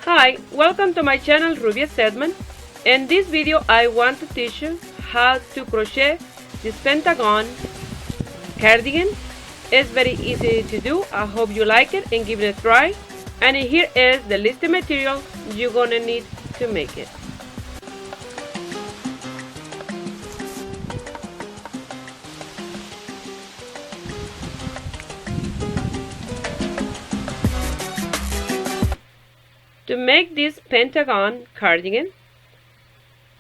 Hi, welcome to my channel Ruby Sedman. In this video I want to teach you how to crochet this pentagon cardigan. It's very easy to do. I hope you like it and give it a try. And here is the list of material you're gonna need to make it. To make this pentagon cardigan,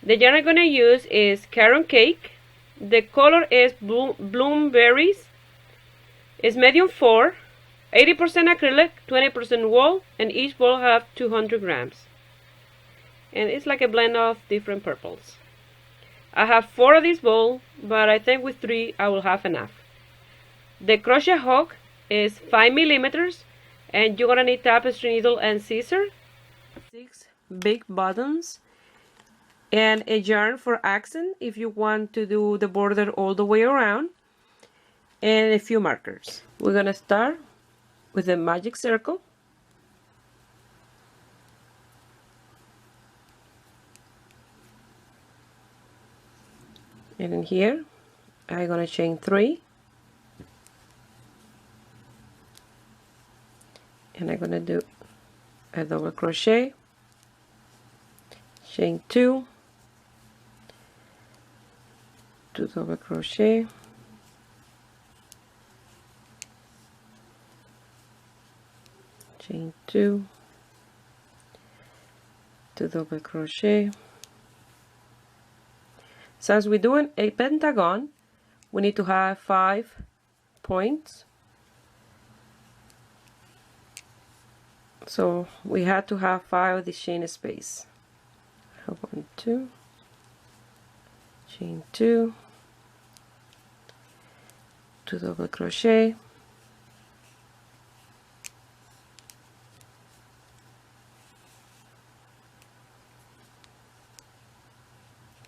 the yarn I'm going to use is Caron Cake. The color is Bloomberries. It's medium 4, 80% acrylic, 20% wool, and each ball have 200 grams. And it's like a blend of different purples. I have 4 of these balls, but I think with 3 I will have enough. The crochet hook is 5 millimeters, and you're going to need tapestry needle and scissors. 6 big buttons and a yarn for accent if you want to do the border all the way around, and a few markers. We're gonna start with a magic circle, and in here I'm gonna chain 3, and I'm gonna do a double crochet, chain 2, 2 double crochet, chain 2, 2 double crochet. Since we're doing a pentagon, we need to have 5 points. So we had to have 5 of the chain space. 1, 2, chain 2, 2 double crochet,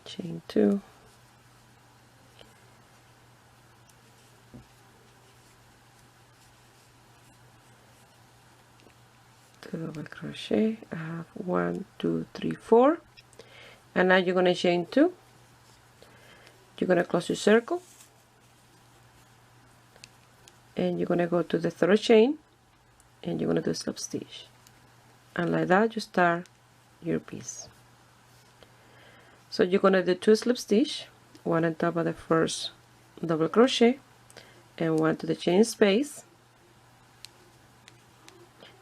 chain 2, 2 double crochet. I have 1, 2, 3, 4, and now you're going to chain 2. You're going to close your circle, and you're going to go to the 3rd chain, and you're going to do a slip stitch, and like that you start your piece. So you're going to do 2 slip stitch, 1 on top of the 1st double crochet and 1 to the chain space,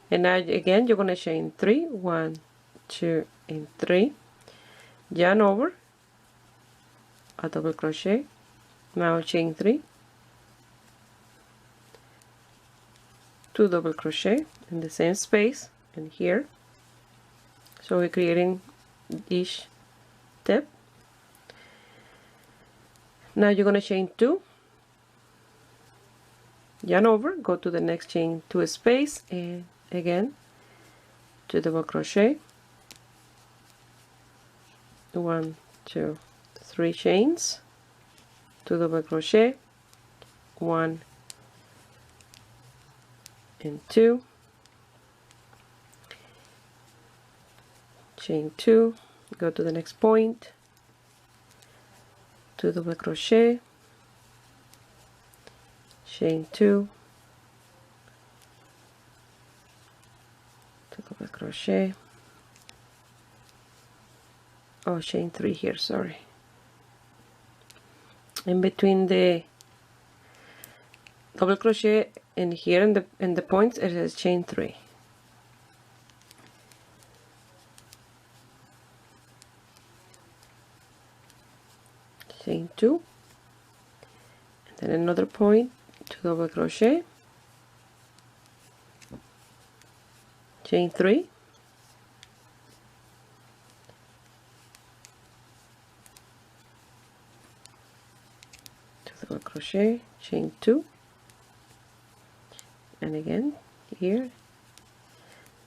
and now again you're going to chain 3, 1, 2 and 3, yarn over, a double crochet, now chain 3, 2 double crochet in the same space and here. So we're creating each tip. Now you're going to chain 2, yarn over, go to the next chain 2 space, and again 2 double crochet, 1, 2, 3 chains, 2 double crochet, 1 and 2, chain 2, go to the next point, 2 double crochet, chain 2, 2 double crochet, oh, chain 3 here, sorry. In between the double crochet in here in the points it is chain 3. Chain 2, and then another point, 2 double crochet, chain 3, 2 double crochet, chain 2, and again here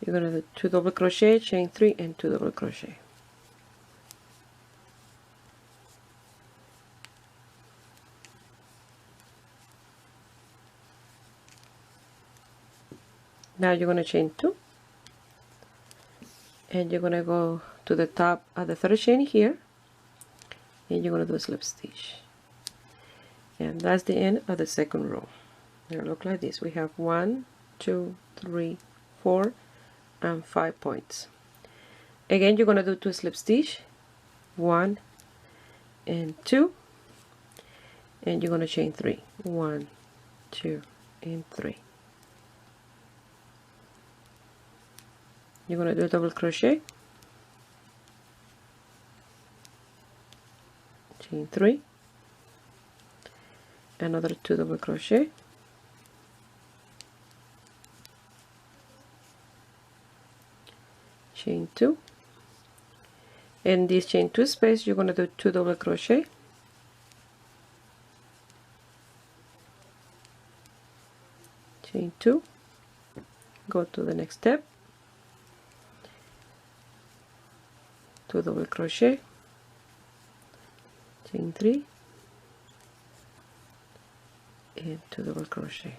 you're going to do 2 double crochet, chain 3 and 2 double crochet. Now you're going to chain 2, and you're gonna go to the top of the third chain here, and you're gonna do a slip stitch, and that's the end of the second row. It'll look like this. We have 1, 2, 3, 4, and 5 points. Again, you're gonna do 2 slip stitch, 1 and 2, and you're gonna chain 3, 1, 2, and 3. You're gonna do a double crochet, chain 3, another 2 double crochet, chain 2. In this chain 2 space, you're gonna do 2 double crochet, chain 2, go to the next step, 2 double crochet, chain 3, and 2 double crochet.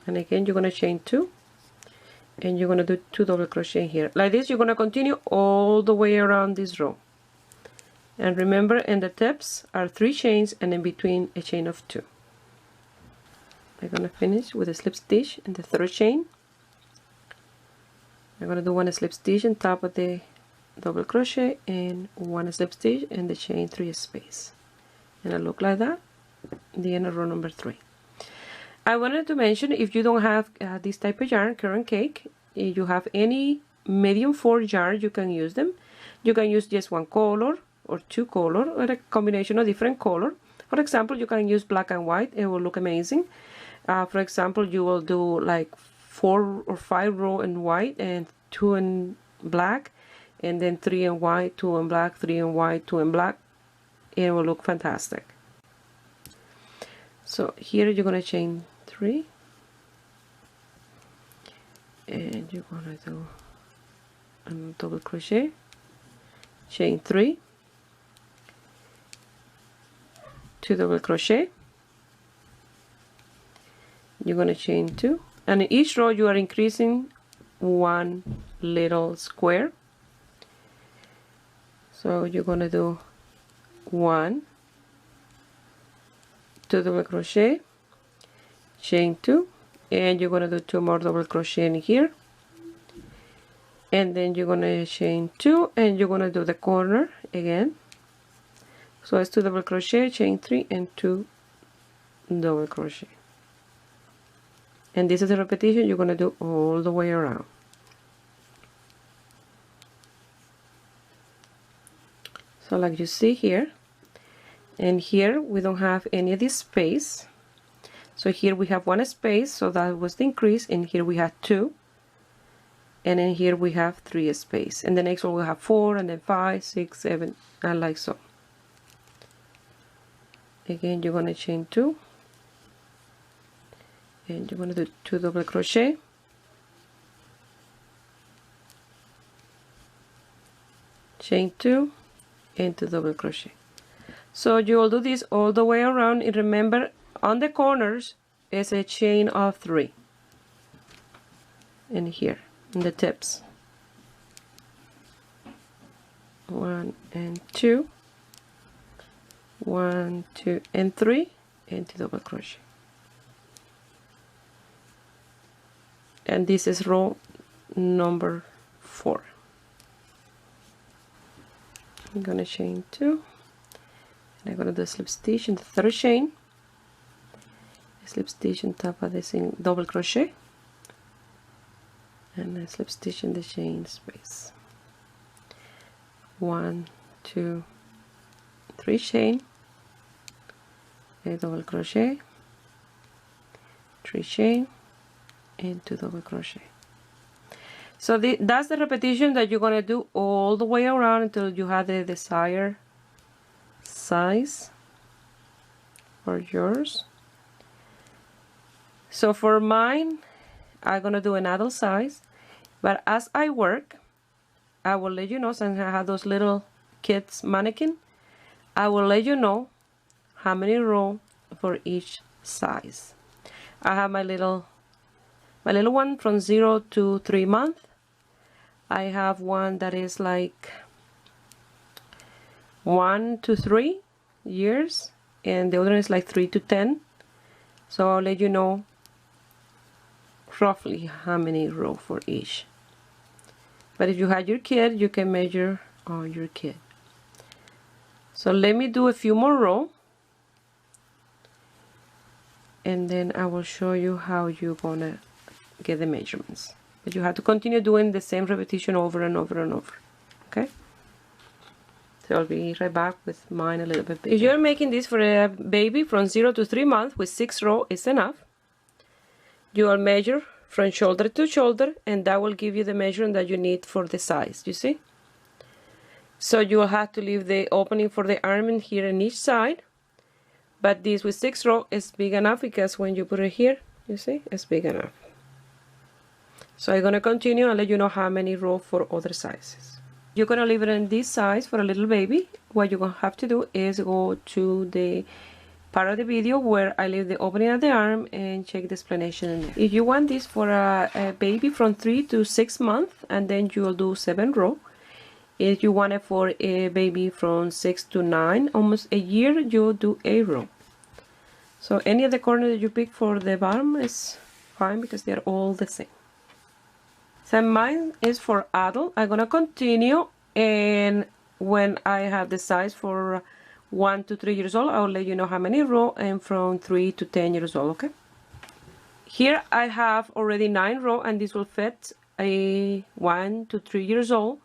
And again, you're going to chain 2, and you're going to do 2 double crochet here. Like this, you're going to continue all the way around this row. And remember, in the tips are 3 chains, and in between a chain of 2. I'm going to finish with a slip stitch in the third chain. I'm going to do 1 slip stitch on top of the double crochet and 1 slip stitch in the chain 3 space, and it'll look like that, the end of row number 3. I wanted to mention, if you don't have this type of yarn, Caron Cake, if you have any medium 4 yarn, you can use them. You can use just 1 color or 2 color, or a combination of different color. For example, you can use black and white, it will look amazing. For example, you will do like 4 or 5 row in white and 2 in black, and then 3 in white, 2 in black, 3 in white, 2 in black. It will look fantastic. So here you're going to chain 3, and you're going to do a double crochet, chain 3, 2 double crochet, you're going to chain 2, and in each row you are increasing 1 little square. So you're going to do 1, 2 double crochet, chain 2, and you're going to do 2 more double crochet in here, and then you're going to chain 2, and you're going to do the corner again. So it's 2 double crochet, chain 3, and 2 double crochet, and this is a repetition you're going to do all the way around. So like you see here, and here we don't have any of this space, so here we have 1 space, so that was the increase, and here we have 2, and then here we have 3 space, and the next one we have 4, and then 5, 6, 7, and like so. Again, you're going to chain 2, and you're going to do 2 double crochet, chain 2, and 2 double crochet. So you will do this all the way around, and remember, on the corners is a chain of 3, and here in the tips, 1 and 2, 1, 2, and 3, and 2 double crochet. And this is row number 4. I'm going to chain 2, and I'm going to do a slip stitch in the third chain, a slip stitch on top of this double crochet, and a slip stitch in the chain space. 1, 2, 3 chain, a double crochet, 3 chain, and 2 double crochet. So that's the repetition that you're going to do all the way around until you have the desired size for yours. So for mine, I'm going to do an adult size, but as I work, I will let you know, since I have those little kids mannequin, I will let you know how many rows for each size. I have my little my little one from 0 to 3 months. I have one that is like 1 to 3 years, and the other is like 3 to 10. So I'll let you know roughly how many rows for each. But if you had your kid, you can measure on your kid. So let me do a few more rows, and then I will show you how you're gonna get the measurements. But you have to continue doing the same repetition over and over and over. Okay? So I'll be right back with mine a little bit bigger. If you're making this for a baby from 0 to 3 months with 6 rows is enough, you will measure from shoulder to shoulder, and that will give you the measurement that you need for the size, you see? So you will have to leave the opening for the arm in here in each side, but this with 6 rows is big enough because when you put it here, you see, it's big enough. So I'm going to continue and let you know how many rows for other sizes. You're going to leave it in this size for a little baby. What you're going to have to do is go to the part of the video where I leave the opening of the arm and check the explanation in there. If you want this for a baby from 3 to 6 months, and then you will do 7 rows. If you want it for a baby from 6 to 9, almost a year, you'll do 8 rows. So any of the corners that you pick for the bottom is fine because they're all the same. So mine is for adult. I'm gonna continue, and when I have the size for 1 to 3 years old, I'll let you know how many rows, and from 3 to 10 years old, okay? Here I have already 9 rows, and this will fit a 1 to 3 years old.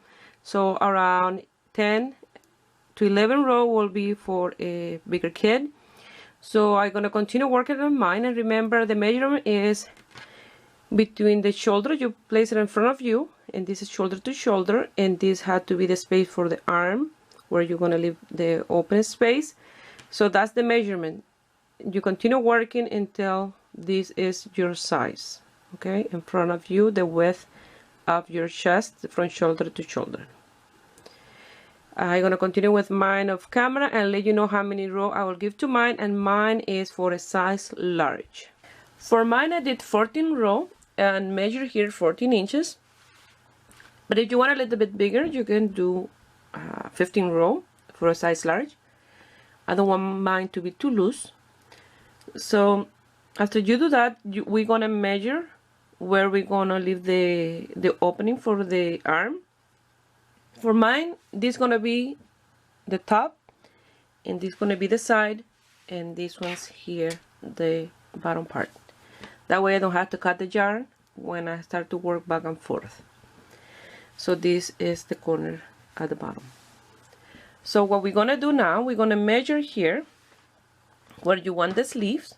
So around 10 to 11 rows will be for a bigger kid. So I'm gonna continue working on mine, and remember the measurement is between the shoulder. You place it in front of you, and this is shoulder to shoulder, and this had to be the space for the arm where you're going to leave the open space. So that's the measurement. You continue working until this is your size, okay? In front of you, the width of your chest from shoulder to shoulder. I'm going to continue with mine off camera and let you know how many rows I will give to mine, and mine is for a size large. For mine I did 14 rows and measure here 14 inches. But if you want a little bit bigger, you can do 15 rows for a size large. I don't want mine to be too loose. So after you do that, we're gonna measure where we're gonna leave the opening for the arm. For mine, this is gonna be the top, and this is gonna be the side, and this one's here, the bottom part. That way I don't have to cut the yarn when I start to work back and forth. So this is the corner at the bottom. So what we're gonna do now, we're gonna measure here where you want the sleeves.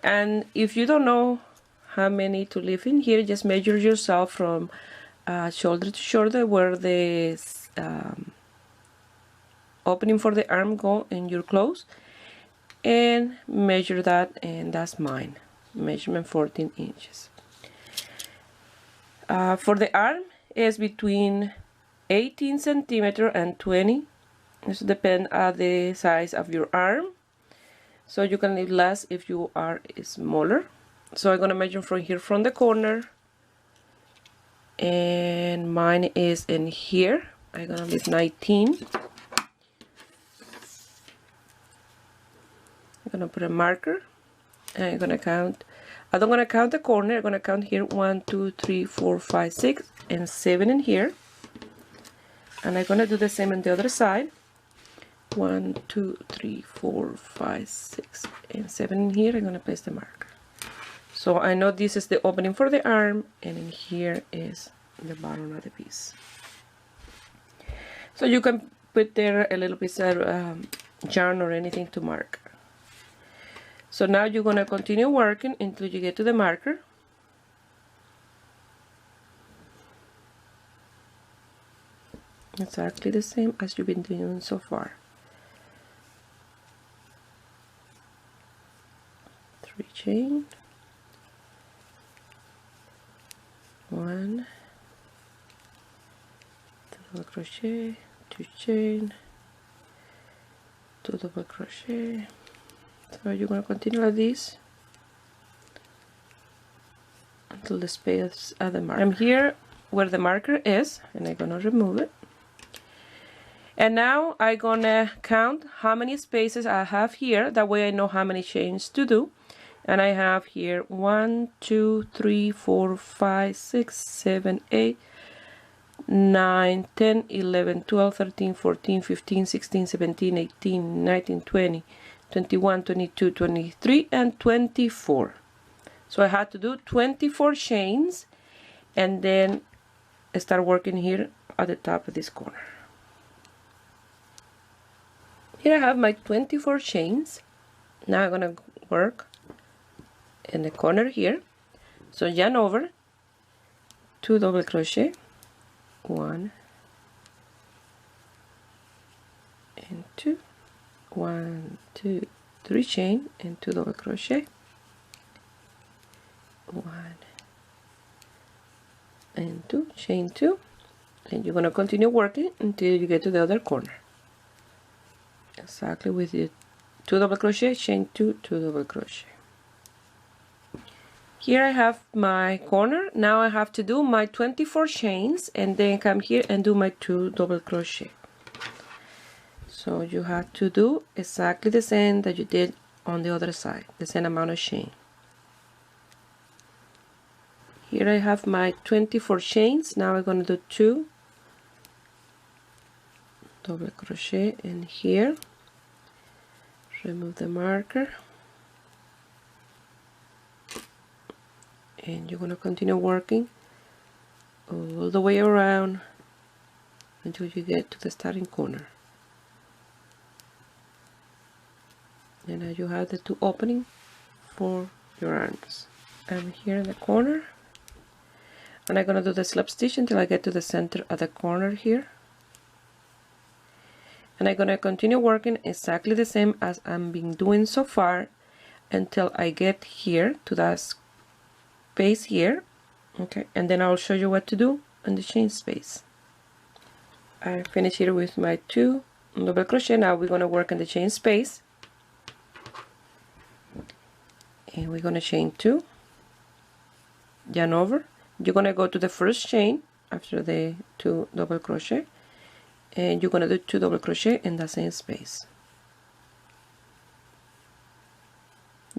And if you don't know how many to leave in here, just measure yourself from shoulder to shoulder where the opening for the arm go in your clothes, and measure that, and that's mine. Measurement 14 inches. For the arm is between 18 centimeters and 20. This depends on the size of your arm. So you can leave less if you are smaller. So I'm gonna measure from here from the corner, and mine is in here. I'm gonna leave 19. I'm gonna put a marker, and I'm gonna count. I don't gonna count the corner. I'm gonna count here 1, 2, 3, 4, 5, 6, and 7 in here. And I'm gonna do the same on the other side. 1, 2, 3, 4, 5, 6, and 7 in here. I'm gonna place the marker. So I know this is the opening for the arm, and in here is the bottom of the piece. So you can put there a little piece of yarn or anything to mark. So now you're going to continue working until you get to the marker. Exactly the same as you've been doing so far. 3 chain, 1, double crochet, 2 chain, 2 double crochet, So you're going to continue like this until the space at the marker. I'm here where the marker is, and I'm going to remove it. And now I'm going to count how many spaces I have here. That way I know how many chains to do. And I have here 1, 2, 3, 4, 5, 6, 7, 8, 9, 10, 11, 12, 13, 14, 15, 16, 17, 18, 19, 20, 21, 22, 23, and 24. So I had to do 24 chains and then start working here at the top of this corner. Here I have my 24 chains. Now I'm gonna work in the corner here. So yarn over, 2 double crochet, 1 and 2, 1, 2, 3 chain and 2 double crochet, 1 and 2, chain 2, and you're gonna continue working until you get to the other corner. Exactly with the 2 double crochet, chain 2, 2 double crochet. Here I have my corner. Now I have to do my 24 chains and then come here and do my 2 double crochet. So you have to do exactly the same that you did on the other side, the same amount of chain. Here I have my 24 chains. Now I'm going to do 2 double crochet in here, remove the marker, and you're going to continue working all the way around until you get to the starting corner. And now you have the 2 openings for your arms. I'm here in the corner, and I'm going to do the slip stitch until I get to the center of the corner here. And I'm going to continue working exactly the same as I've been doing so far until I get here to that space here. Okay, and then I'll show you what to do in the chain space. I finish here with my 2 double crochet. Now we're going to work in the chain space, and we're going to chain 2, yarn over. You're going to go to the first chain after the 2 double crochet, and you're going to do 2 double crochet in the same space.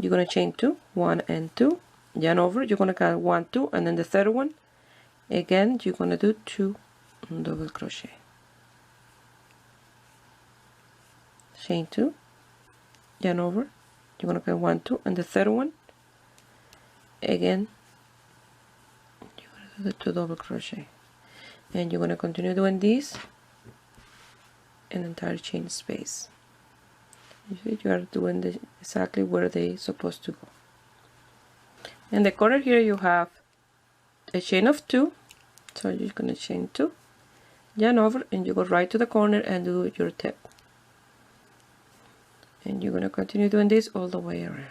You're going to chain 2, 1 and 2, yarn over. You're going to count 1, 2, and then the third one again you're going to do 2 double crochet, chain 2, yarn over. You're going to count 1, 2, and the third one again you're going to do the 2 double crochet, and you're going to continue doing this an entire chain space. You are doing exactly where they're supposed to go. In the corner here you have a chain of 2, so you're going to chain 2, yarn over, and you go right to the corner and do your tip. And you're going to continue doing this all the way around.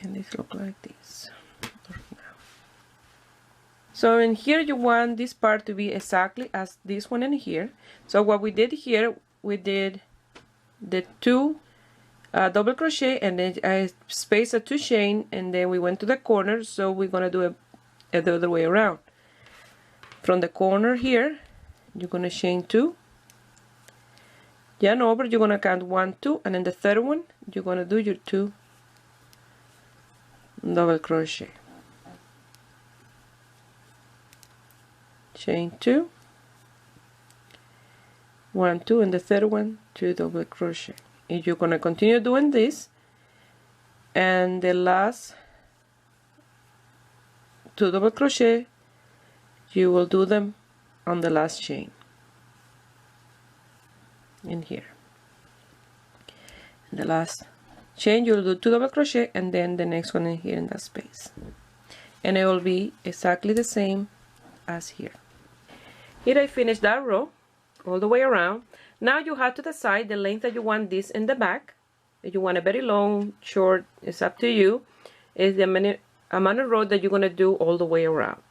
And this looks like this now. So in here you want this part to be exactly as this one in here. So what we did here, we did the 2 double crochet, and then I spaced a 2 chain, and then we went to the corner. So we're gonna do it the other way around. From the corner here, you're gonna chain 2, yarn over. You're gonna count 1, 2, and then the third one you're gonna do your 2 double crochet, chain 2, 1, 2, and the third one 2 double crochet. And you're going to continue doing this, and the last 2 double crochet you will do them on the last chain in here. And the last chain you'll do 2 double crochet, and then the next one in here in that space, and it will be exactly the same as here. Here I finished that row all the way around. Now you have to decide the length that you want this in the back. If you want a very long, short, it's up to you. It's the amount of row that you're going to do all the way around.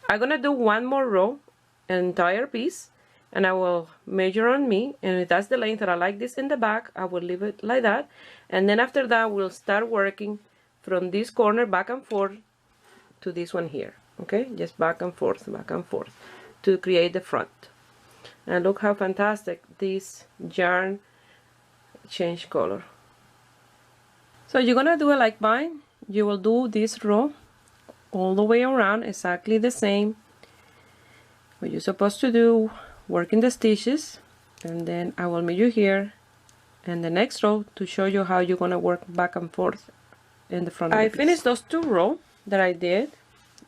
I'm gonna do one more row, an entire piece, and I will measure on me, and if that's the length that I like this in the back, I will leave it like that. And then after that we'll start working from this corner back and forth to this one here. Okay, just back and forth to create the front. And look how fantastic this yarn change color. So you're gonna do it like mine. You will do this row all the way around exactly the same. What you're supposed to do, working the stitches, and then I will meet you here in the next row to show you how you're gonna work back and forth in the front of the piece. I finished those two rows that I did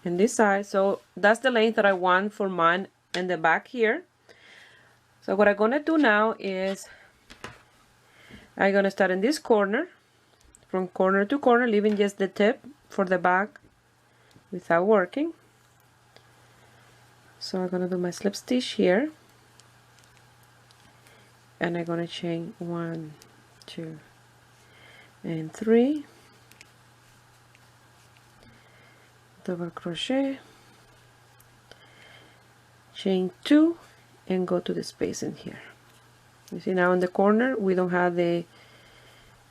in this side, so that's the length that I want for mine in the back here. So what I'm gonna do now is I'm gonna start in this corner, from corner to corner, leaving just the tip for the back without working. So I'm gonna do my slip stitch here, and I'm gonna chain 1, 2, and 3, double crochet, chain 2, and go to the space in here. You see now in the corner we don't have the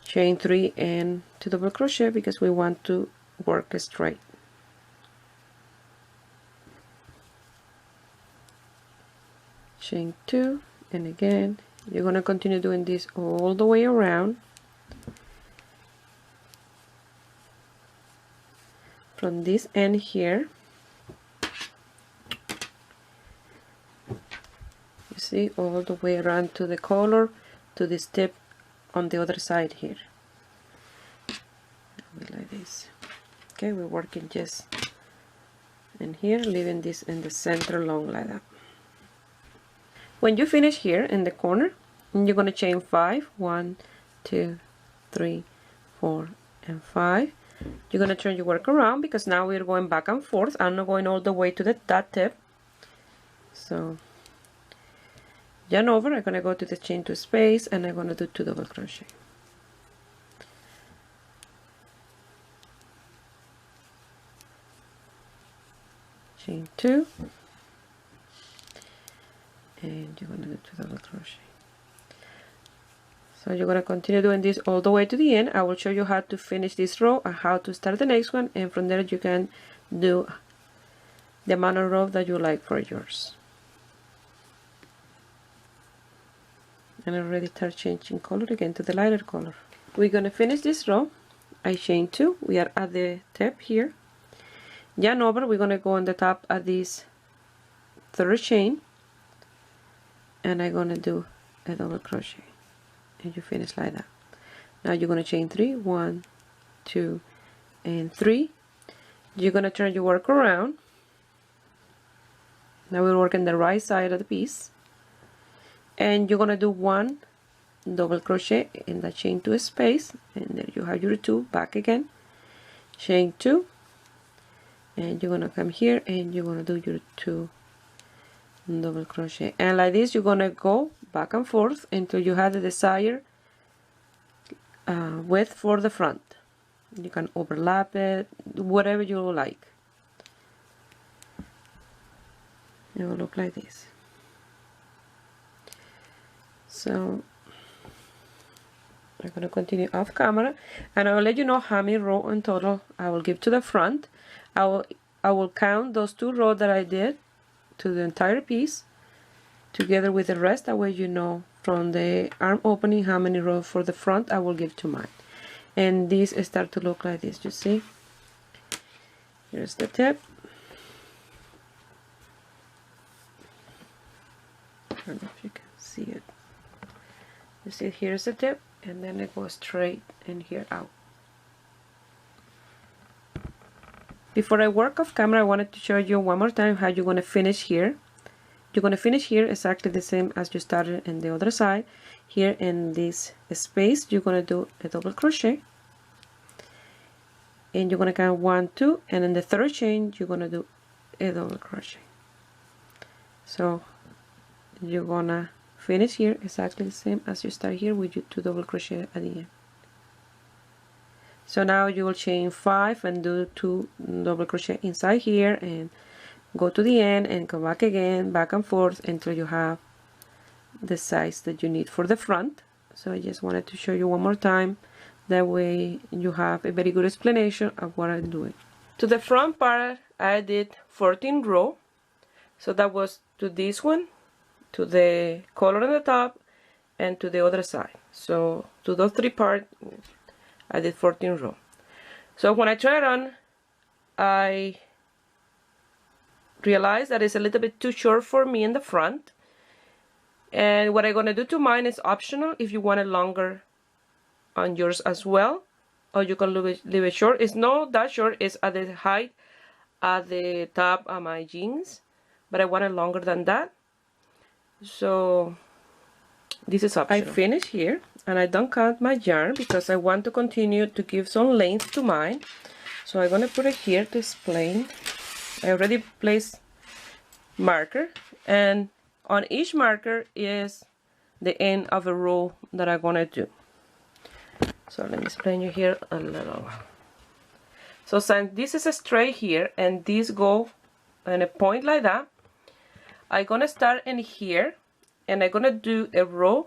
chain 3 and 2 double crochet because we want to work straight. Chain 2, and again you're going to continue doing this all the way around from this end here. You see, all the way around to the collar, to this tip on the other side here. Like this. Okay, we're working just in here, leaving this in the center long like that. When you finish here in the corner, you're going to chain 5, 1, 2, 3, 4, and 5. You're going to turn your work around because now we're going back and forth. I'm not going all the way to that tip. So yarn over, I'm going to go to the chain 2 space, and I'm going to do 2 double crochet. Chain 2, and you're going to do 2 double crochet. So you're going to continue doing this all the way to the end. I will show you how to finish this row and how to start the next one, and from there you can do the amount of row that you like for yours. And I already start changing color again to the lighter color. We're going to finish this row. I chain 2, we are at the tip here. Yarn over, we're going to go on the top of this third chain, and I'm going to do a double crochet, and you finish like that. Now you're going to chain 3, 1, 2, and 3. You're going to turn your work around. Now we're working the right side of the piece, and you're going to do 1 double crochet in the chain 2 space, and there you have your 2, back again, chain 2, and you're going to come here and you're going to do your 2 double crochet, and like this you're going to go back and forth until you have the desired width for the front. You can overlap it, whatever you like. It will look like this. So I'm going to continue off camera, and I will let you know how many rows in total I will give to the front. I will count those 2 rows that I did to the entire piece together with the rest. That way you know from the arm opening how many rows for the front I will give to mine. And these start to look like this. You see, here's the tip. I don't know if you can see it. You see, here's the tip, and then it goes straight in here out. Before I work off camera, I wanted to show you one more time how you're going to finish here. You're going to finish here exactly the same as you started in the other side. Here in this space, you're going to do a double crochet, and you're going to count 1, 2, and in the third chain you're going to do a double crochet. So you're going to finish here exactly the same as you start here with your 2 double crochet at the end. So now you will chain 5 and do 2 double crochet inside here, and go to the end and come back again, back and forth until you have the size that you need for the front. So I just wanted to show you one more time, that way you have a very good explanation of what I'm doing. To the front part I did 14 row, so that was to this one, to the color on the top, and to the other side. So to those three parts I did 14 row. So when I tried it on, I realized that it's a little bit too short for me in the front, and what I'm gonna do to mine is optional. If you want it longer on yours as well, or you can leave it short. It's not that short, it's at the height at the top of my jeans, but I want it longer than that, so this is optional. I finished here and I don't cut my yarn because I want to continue to give some length to mine. So I'm gonna put it here to explain. I already placed marker, and on each marker is the end of a row that I'm gonna do. So let me explain you here a little. So since this is a straight here and this go in a point like that, I'm gonna start in here and I'm gonna do a row,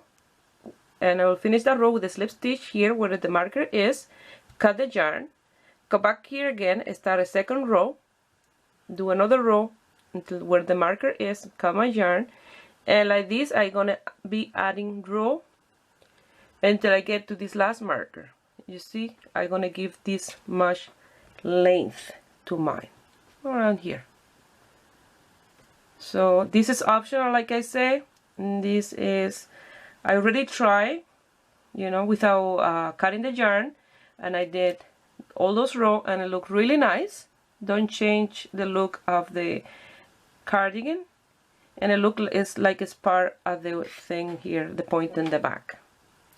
and I will finish that row with a slip stitch here where the marker is, cut the yarn, go back here again, start a second row, do another row until where the marker is, cut my yarn, and like this I'm gonna be adding row until I get to this last marker. You see, I'm gonna give this much length to mine around here. So this is optional, like I say. This is, I already tried, you know, without cutting the yarn, and I did all those rows and it looked really nice. Don't change the look of the cardigan, and it looks it's like it's part of the thing here, the point in the back.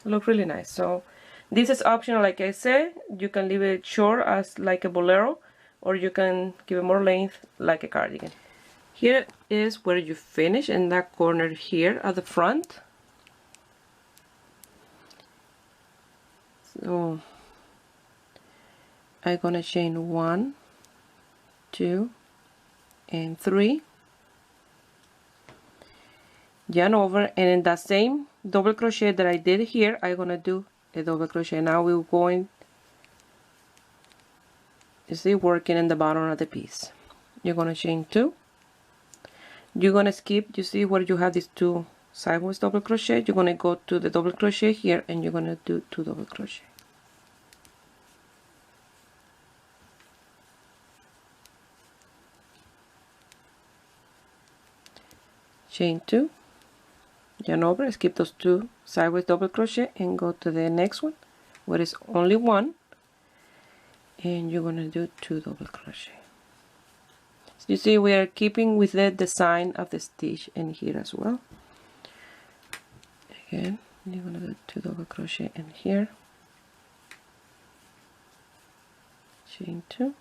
It looks really nice. So this is optional, like I said. You can leave it short as like a bolero, or you can give it more length like a cardigan. Here is where you finish, in that corner here at the front. So I'm gonna chain 1, 2, and 3, yarn over, and in that same double crochet that I did here, I'm gonna do a double crochet. Now we're going, you see, working in the bottom of the piece. You're gonna chain 2. You're gonna skip, you see where you have these 2 sideways double crochet, you're gonna go to the double crochet here and you're gonna do 2 double crochet. Chain 2, yarn over, skip those 2 sideways double crochet and go to the next one where it's only 1, and you're gonna do 2 double crochet. You see, we are keeping with the design of the stitch in here as well. Again, you're gonna do 2 double crochet in here, chain 2,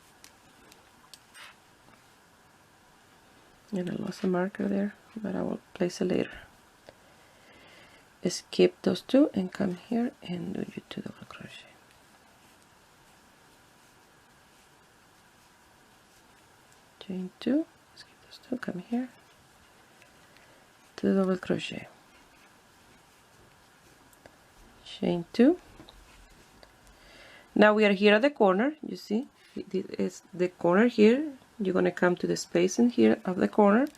and I lost a marker there, but I will place it later. Skip those 2 and come here and do your 2 double crochet. Chain 2, skip those 2, come here, 2 double crochet, chain 2. Now we are here at the corner. You see, this is the corner here. You're gonna come to the space in here of the corner,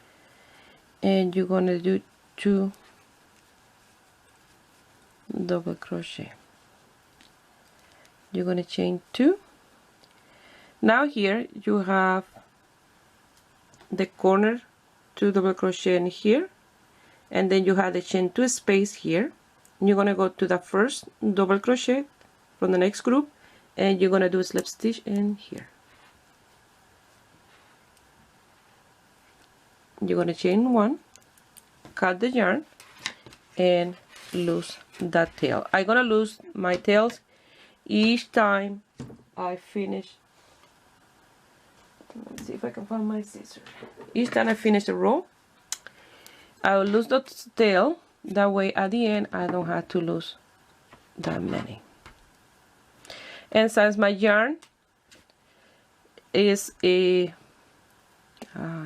and you're gonna do 2 double crochet. You're gonna chain 2. Now here you have the corner, 2 double crochet in here, and then you have the chain 2 space here. You're gonna go to the first double crochet from the next group, and you're gonna do a slip stitch in here. You're gonna chain 1, cut the yarn, and lose that tail. I'm gonna lose my tails each time I finish. Let me see if I can find my scissors. Each time I finish a row, I will lose the tail. That way at the end I don't have to lose that many. And since my yarn is a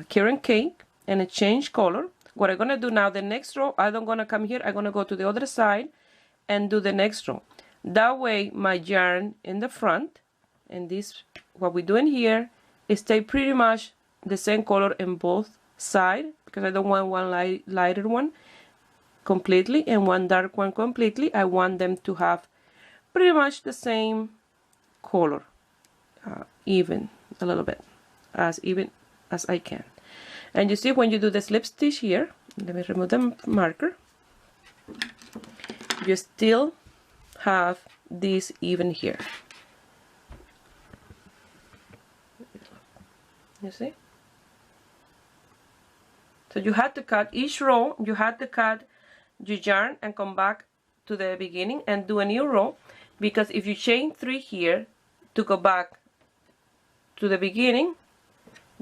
Caron Cake and a change color. What I'm gonna do now, the next row, I don't gonna come here, I'm gonna go to the other side and do the next row. That way my yarn in the front and this, what we're doing here, is stay pretty much the same color in both sides, because I don't want one lighter one completely and one dark one completely. I want them to have pretty much the same color, even a little bit, as even as I can. And you see when you do the slip stitch here, let me remove the marker, you still have this even here. You see? So you had to cut each row, you had to cut your yarn and come back to the beginning and do a new row, because if you chain 3 here to go back to the beginning,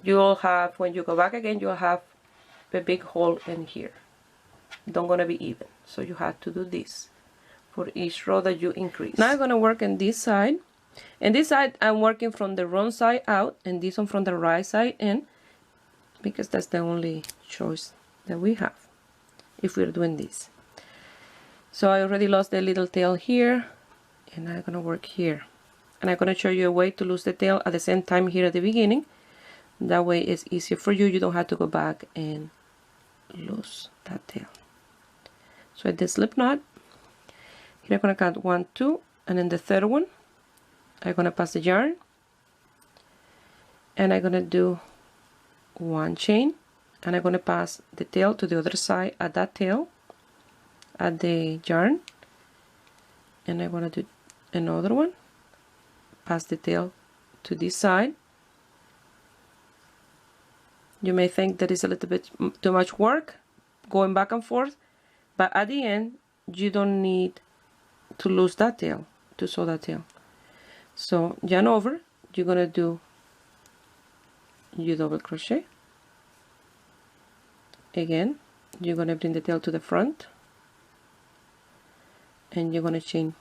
you'll have, when you go back again, you'll have a big hole in here. Don't gonna be even. So you have to do this for each row that you increase. Now I'm gonna work on this side. And this side I'm working from the wrong side out and this one from the right side in, because that's the only choice that we have if we're doing this. So I already lost the little tail here and I'm gonna work here. And I'm gonna show you a way to lose the tail at the same time here at the beginning. That way it's easier for you. You don't have to go back and lose that tail. So I did slip knot. Here I'm gonna cut 1, 2, and then the third one I'm gonna pass the yarn and I'm gonna do 1 chain and I'm gonna pass the tail to the other side at that tail at the yarn, and I'm gonna do another one, pass the tail to this side. You may think that is a little bit too much work going back and forth, but at the end you don't need to lose that tail, to sew that tail. So yarn over, you're gonna do your double crochet. Again, you're gonna bring the tail to the front and you're gonna chain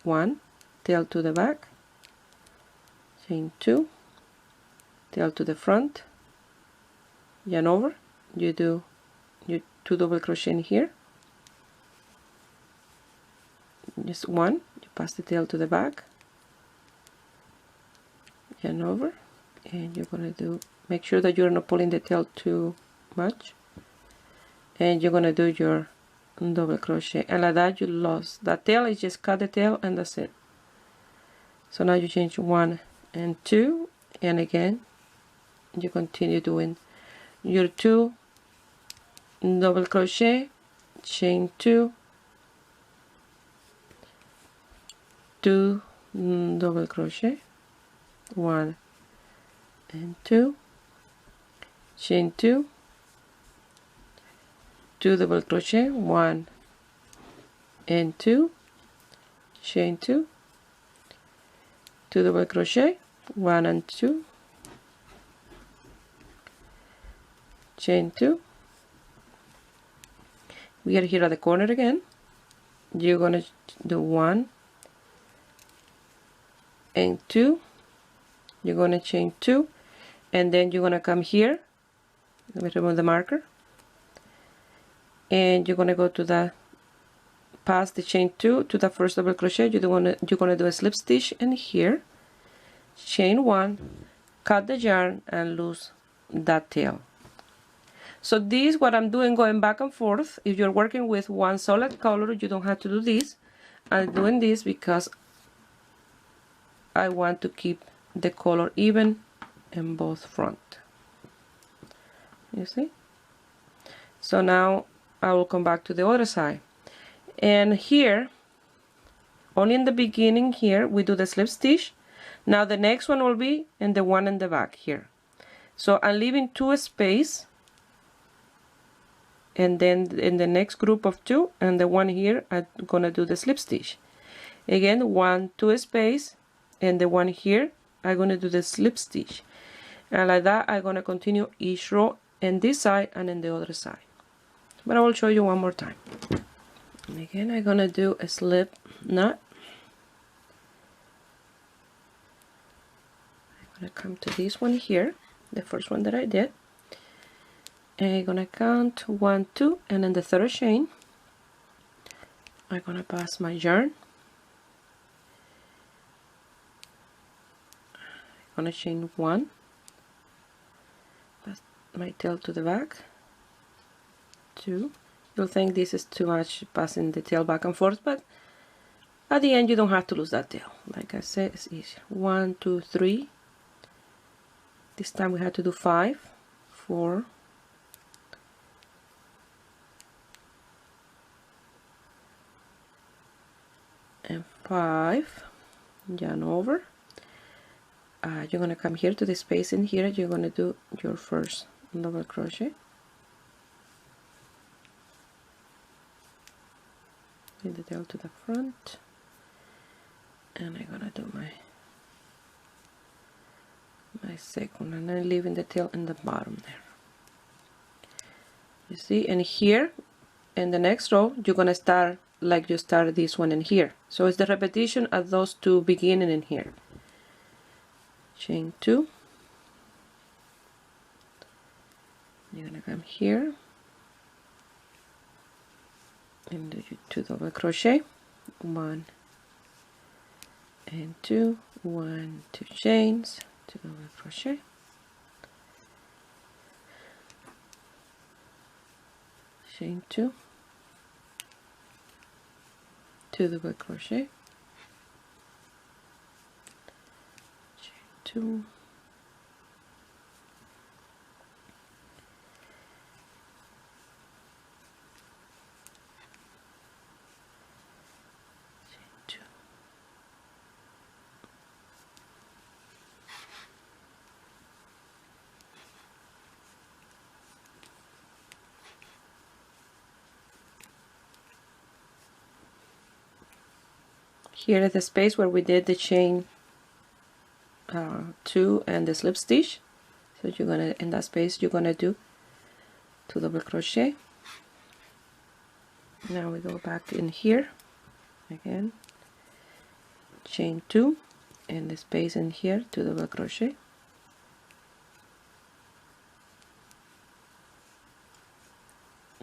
1, tail to the back, chain 2, tail to the front, yarn over, you do your 2 double crochet in here, just 1, you pass the tail to the back, yarn over, and you're gonna do, make sure that you're not pulling the tail too much, and you're gonna do your double crochet, and like that you lost that tail. You just cut the tail and that's it. So now you change 1 and 2, and again you continue doing your 2 double crochet, chain 2, 2 double crochet, 1 and 2, chain 2, 2 double crochet, 1 and 2, chain 2, 2 double crochet, 1 and 2, chain 2. We are here at the corner again. You're gonna do 1 and 2, you're gonna chain 2, and then you're gonna come here, let me remove the marker, and you're gonna go to the past the chain 2 to the first double crochet. You're gonna do a slip stitch in here, chain 1, cut the yarn and lose that tail. So this, what I'm doing, going back and forth. If you're working with one solid color, you don't have to do this. I'm doing this because I want to keep the color even in both front. You see? So now I will come back to the other side. And here, only in the beginning here, we do the slip stitch. Now the next one will be in the one in the back here. So I'm leaving 2 space, and then in the next group of 2 and the one here, I'm gonna do the slip stitch. Again, 1, 2 space, and the one here, I'm gonna do the slip stitch. And like that, I'm gonna continue each row in this side and in the other side. But I will show you one more time. And again, I'm gonna do a slip knot. I'm gonna come to this one here. the first one that I did. And I'm gonna count 1, 2, and then the third chain I'm gonna pass my yarn. I'm gonna chain 1, pass my tail to the back, 2. You'll think this is too much passing the tail back and forth, but at the end you don't have to lose that tail. Like I said, it's easy. 1, 2, 3. This time we had to do 5, 4, and 5. Yarn over. You're gonna come here to the space in here. You're gonna do your first double crochet. Bring the tail to the front, and I'm gonna do my second, and I'm leaving the tail in the bottom there. You see, and here in the next row you're gonna start like you started this one in here. So it's the repetition of those two beginning in here. Chain 2. You're gonna come here and do your 2 double crochet, 1 and 2, 1, 2 chains, 2 double crochet, chain 2, 2 double crochet, chain 2, chain 2, here is the space where we did the chain 2 and the slip stitch. So you're gonna, in that space, you're gonna do 2 double crochet. Now we go back in here again, chain 2, and the space in here, 2 double crochet,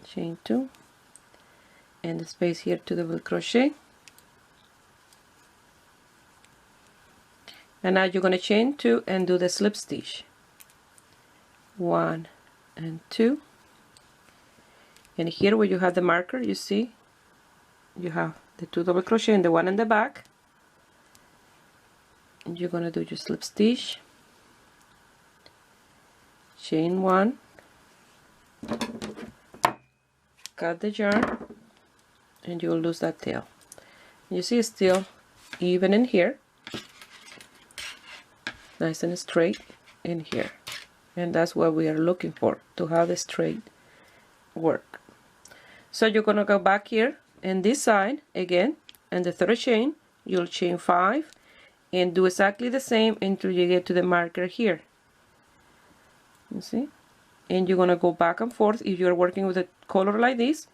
chain 2, and the space here, 2 double crochet. And now you're going to chain 2 and do the slip stitch, 1 and 2, and here where you have the marker, you see you have the 2 double crochet and the one in the back, and you're going to do your slip stitch, chain 1, cut the yarn, and you will lose that tail. You see it's still even in here, nice and straight in here, and that's what we are looking for, to have the straight work. So you're gonna go back here and this side again, and the third chain you'll chain 5 and do exactly the same until you get to the marker here. You see, and you're gonna go back and forth if you're working with a color like this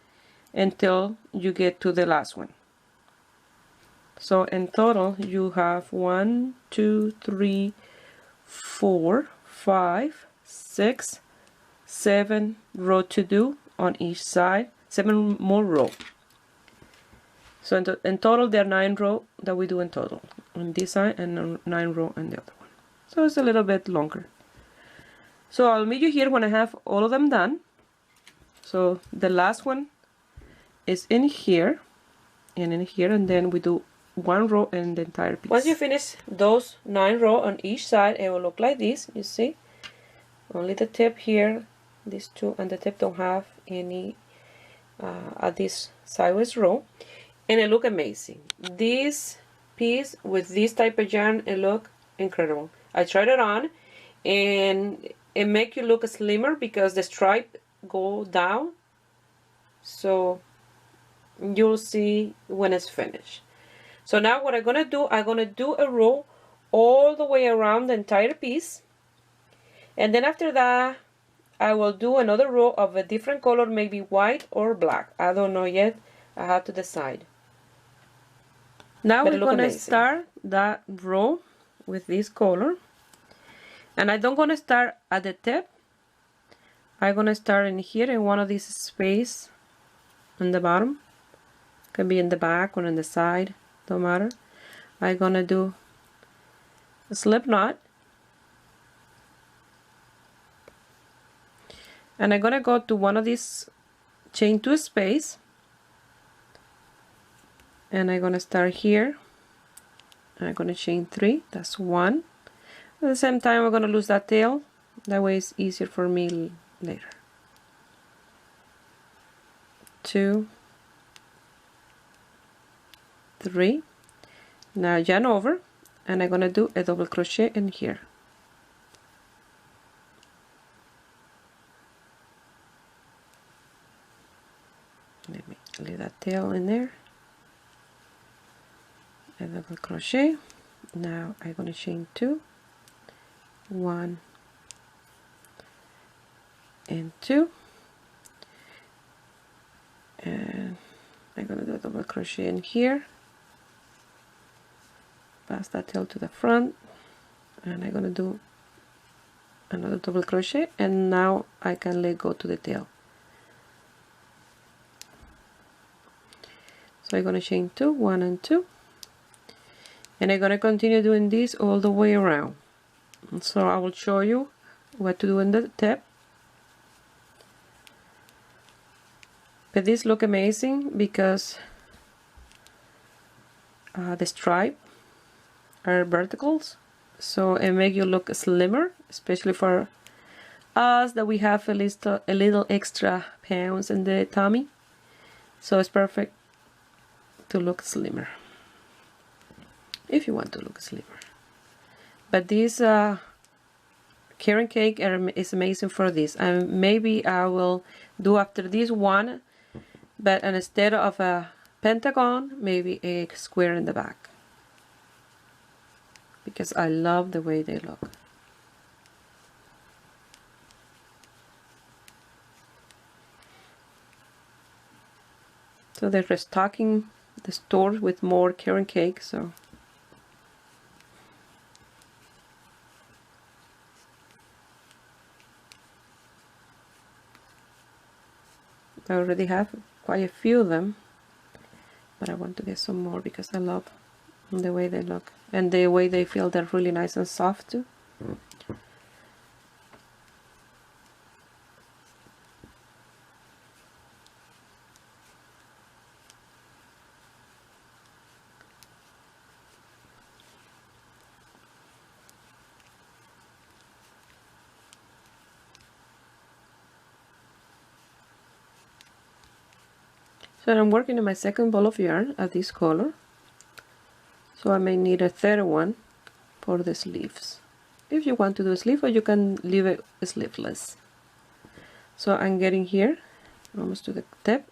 until you get to the last one. So in total you have 1, 2, 3, 4, 5, 6, 7 rows to do on each side, 7 more rows. So in total there are 9 rows that we do in total on this side, and 9 rows on the other one. So it's a little bit longer. So I'll meet you here when I have all of them done. So the last one is in here and in here, and then we do 1 row in the entire piece. Once you finish those 9 rows on each side, it will look like this. You see, only the tip here, these two and the tip don't have any at this sideways row, and it look amazing. This piece with this type of yarn, it look incredible. I tried it on, and it make you look slimmer because the stripe go down, so you'll see when it's finished. So now what I'm gonna do a row all the way around the entire piece, and then after that I will do another row of a different color, maybe white or black. I don't know yet, I have to decide. Now we're gonna start that row with this color, And I don't gonna start at the tip. I'm gonna start in here in one of these space in the bottom. Can be in the back or in the side, don't matter. I'm gonna do a slip knot. And I'm gonna go to one of these chain 2 space. And I'm gonna start here. I'm gonna chain 3, that's 1. At the same time I'm gonna lose that tail. That way it's easier for me later. 2, 3. Now yarn over, and I'm gonna do a double crochet in here. Let me leave that tail in there. A double crochet. Now I'm gonna chain 2, 1 and 2, and I'm gonna do a double crochet in here, pass that tail to the front, and I'm gonna do another double crochet, and now I can let go to the tail. So I'm gonna chain 2, 1 and 2, and I'm gonna continue doing this all the way around. And so I will show you what to do in the tip. But these look amazing because the stripe are verticals, so it make you look slimmer, especially for us that we have a little extra pounds in the tummy. So it's perfect to look slimmer if you want to look slimmer. But this Caron cake is amazing for this, and maybe I will do after this one, but instead of a pentagon, maybe a square in the back, because I love the way they look. So they're restocking the stores with more Caron cakes, so I already have quite a few of them, but I want to get some more because I love the way they look and the way they feel. They're really nice and soft too. So I'm working on my second ball of yarn of this color, so I may need a third one for the sleeves. If you want to do a sleeve, or you can leave it sleeveless. So I'm getting here almost to the tip.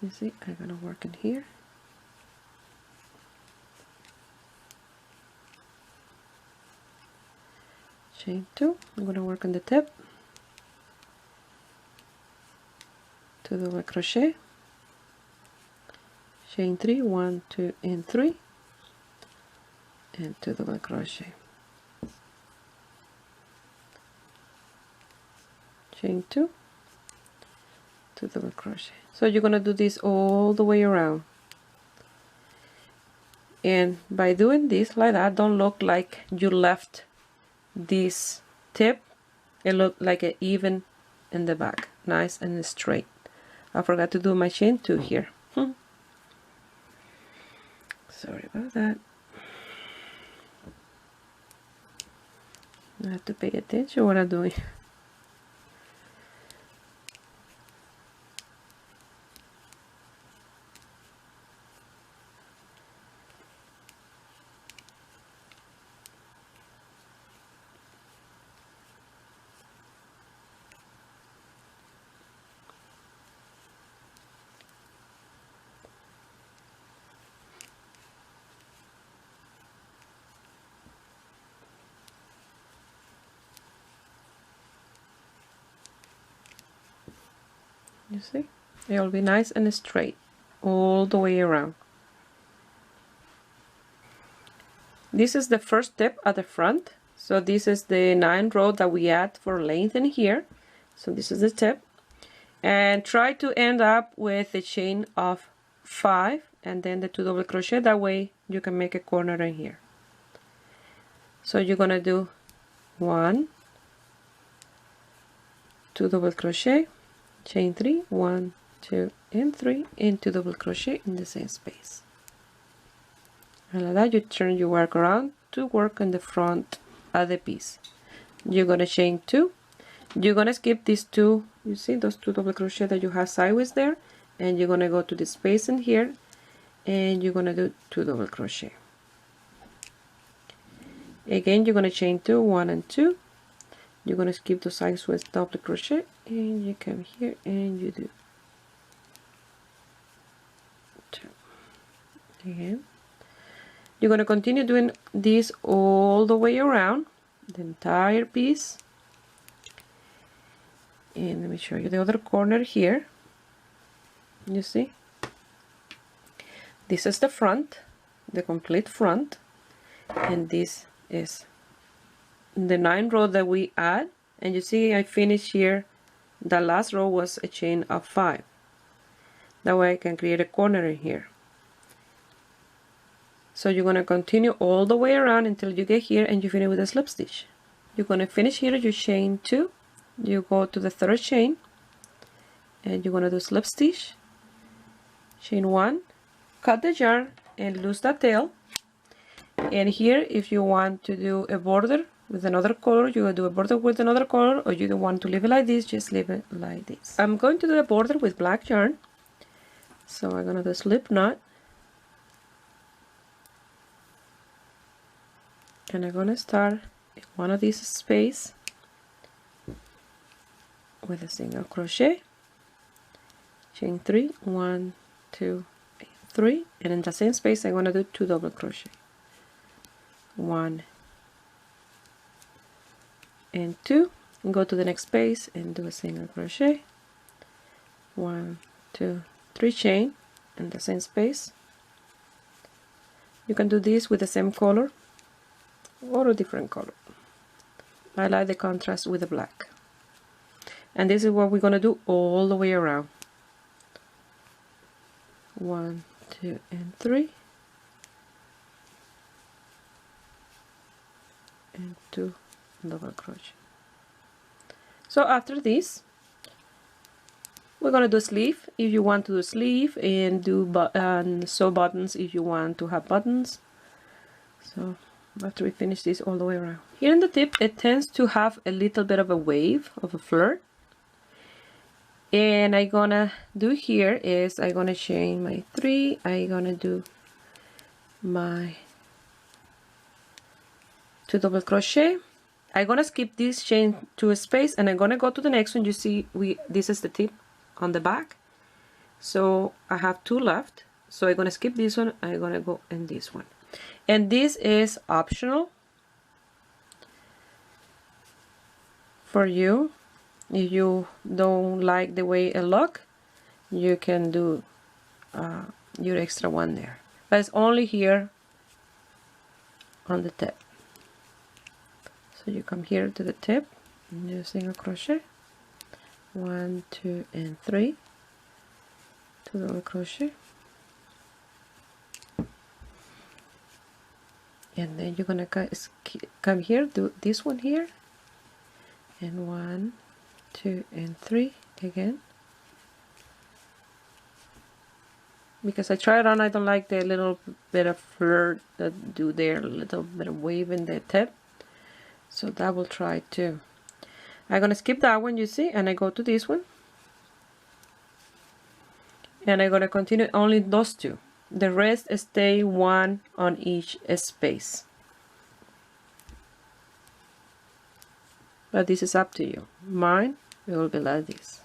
You see, I'm gonna work in here. Chain 2, I'm gonna work on the tip. 2 double crochet, chain 3, 1, 2 and 3, and 2 double crochet, chain 2, 2 double crochet. So you're gonna do this all the way around, and by doing this like that, don't look like you left this tip. It look like an even in the back, nice and straight. I forgot to do my chain 2 here. Sorry about that. I have to pay attention to what I'm doing. You see, it will be nice and straight all the way around. This is the first step at the front. So this is the 9 row that we add for length in here. So this is the tip. And try to end up with a chain of 5 and then the 2 double crochet. That way you can make a corner in here. So you're gonna do 1, 2 double crochet, chain 3, 1, 2 and 3, and 2 double crochet in the same space. And like that you turn your work around to work on the front of the piece. You're gonna chain 2. You're gonna skip these 2, you see those 2 double crochet that you have sideways there, and you're gonna go to the space in here and you're gonna do 2 double crochet. Again you're gonna chain 2, 1 and 2. You're gonna skip the sideways double crochet and you come here and you do 2. Again. You're gonna continue doing this all the way around the entire piece. And let me show you the other corner here. You see? This is the front, the complete front, and this is the 9 row that we add. And you see I finished here, the last row was a chain of 5. That way I can create a corner in here. So you're going to continue all the way around until you get here and you finish with a slip stitch. You're going to finish here, you chain 2, you go to the 3rd chain and you're going to do slip stitch, chain 1, cut the yarn and lose the tail. And here if you want to do a border with another color, you will do a border with another color, or you don't want to leave it like this, just leave it like this. I'm going to do a border with black yarn, so I'm going to do a slip knot. And I'm going to start in one of these spaces with a single crochet, chain 3, 1, 2, 3, and in the same space I'm going to do 2 double crochet, 1 and 2, and go to the next space and do a single crochet, 1, 2, 3 chain in the same space. You can do this with the same color or a different color. I like the contrast with the black. And this is what we're going to do all the way around. 1, 2 and 3 and 2 double crochet. So after this we're going to do a sleeve if you want to do a sleeve, and do sew buttons if you want to have buttons. So after we finish this all the way around, here in the tip it tends to have a little bit of a wave, of a flirt. And I'm gonna do here is I'm gonna chain my 3, I'm gonna do my 2 double crochet. I'm gonna skip this chain to a space and I'm gonna go to the next one. You see this is the tip on the back, so I have 2 left, so I'm gonna skip this one, I'm gonna go in this one. And this is optional for you. If you don't like the way it looks, you can do your extra one there, but it's only here on the tip. So you come here to the tip and do a single crochet, 1, 2 and 3, 2 double crochet, and then you're gonna come here, do this one here, and 1, 2 and 3 again, because I tried on, I don't like the little bit of flirt that do there, a little bit of wave in the tip, so that will try too. I'm gonna skip that one, you see, and I go to this one and I'm gonna continue only those 2. The rest stay 1 on each space, but this is up to you. Mine will be like this.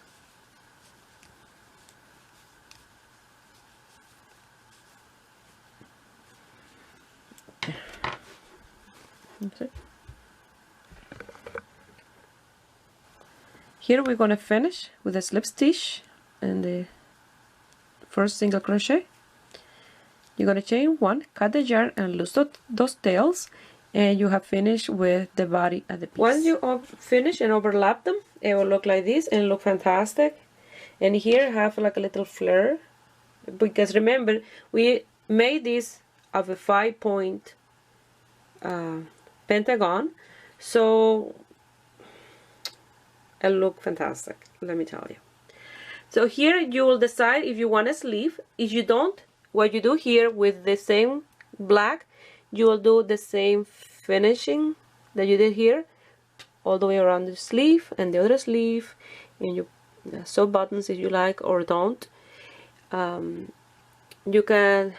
Okay. Here we're going to finish with a slip stitch and the first single crochet. You're gonna chain 1, cut the yarn and loose those tails, and you have finished with the body of the piece. Once you finish and overlap them, it will look like this and look fantastic. And here I have like a little flare, because remember we made this of a 5-point pentagon, so it'll look fantastic, let me tell you. So here you will decide if you want a sleeve. If you don't, what you do here with the same black, you will do the same finishing that you did here all the way around the sleeve and the other sleeve, and you sew buttons if you like or don't. You can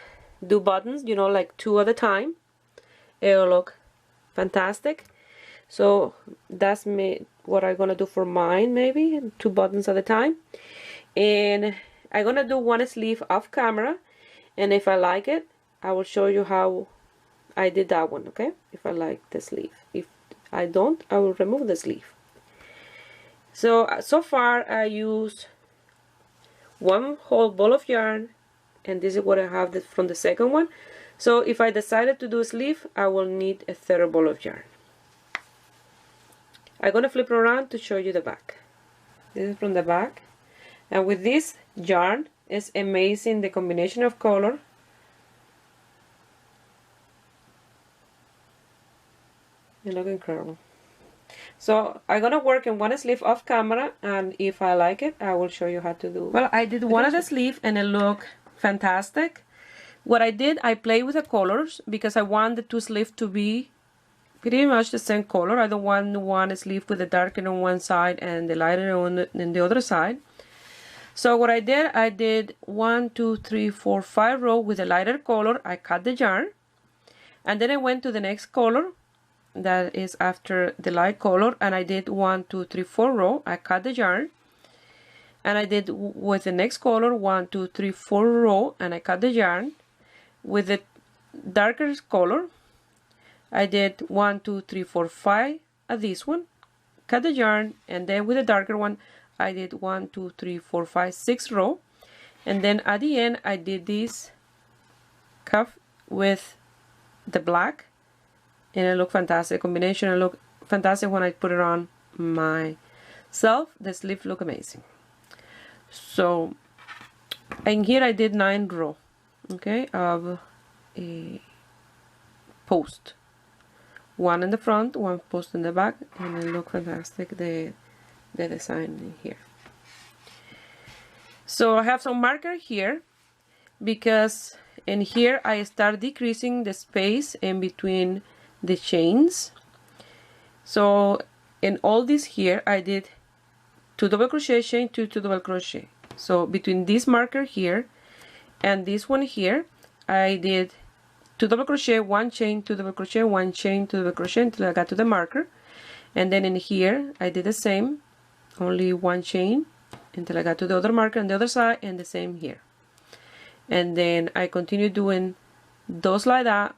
do buttons, you know, like 2 at a time. It'll look fantastic. So that's what I'm gonna do for mine, maybe 2 buttons at a time. And I'm gonna do 1 sleeve off camera, and if I like it, I will show you how I did that one, okay? If I like the sleeve. If I don't, I will remove the sleeve. So far I use 1 whole ball of yarn, and this is what I have from the second one. So if I decided to do a sleeve, I will need a 3rd ball of yarn. I'm gonna flip it around to show you the back. This is from the back, and with this yarn, it's amazing the combination of color. They look incredible. So I'm gonna work in 1 sleeve off camera, and if I like it, I will show you how to do. Well, I did 1 of the sleeve and it looked fantastic. What I did, I played with the colors because I want the 2 sleeves to be pretty much the same color. I don't want 1 sleeve with the darker on one side and the lighter on the other side. So what I did 1, 2, 3, 4, 5 rows with a lighter color. I cut the yarn, and then I went to the next color that is after the light color, and I did 1, 2, 3, 4 rows. I cut the yarn, and I did with the next color 1, 2, 3, 4 rows, and I cut the yarn. With the darker color, I did 1, 2, 3, 4, 5 at this one, cut the yarn, and then with the darker one I did 1, 2, 3, 4, 5, 6 rows, and then at the end I did this cuff with the black, and it looked fantastic. Combination, it looked fantastic when I put it on myself. The sleeve look amazing. So, and here I did 9 rows, okay, of a post. 1 in the front, 1 post in the back, and it look fantastic, the design in here. So I have some marker here because in here I start decreasing the space in between the chains. So in all this here I did 2 double crochet, chain 2, 2 double crochet. So between this marker here and this one here I did 2 double crochet, 1 chain, 2 double crochet, 1 chain, 2 double crochet until I got to the marker. And then in here I did the same, only 1 chain until I got to the other marker on the other side, and the same here. And then I continue doing those like that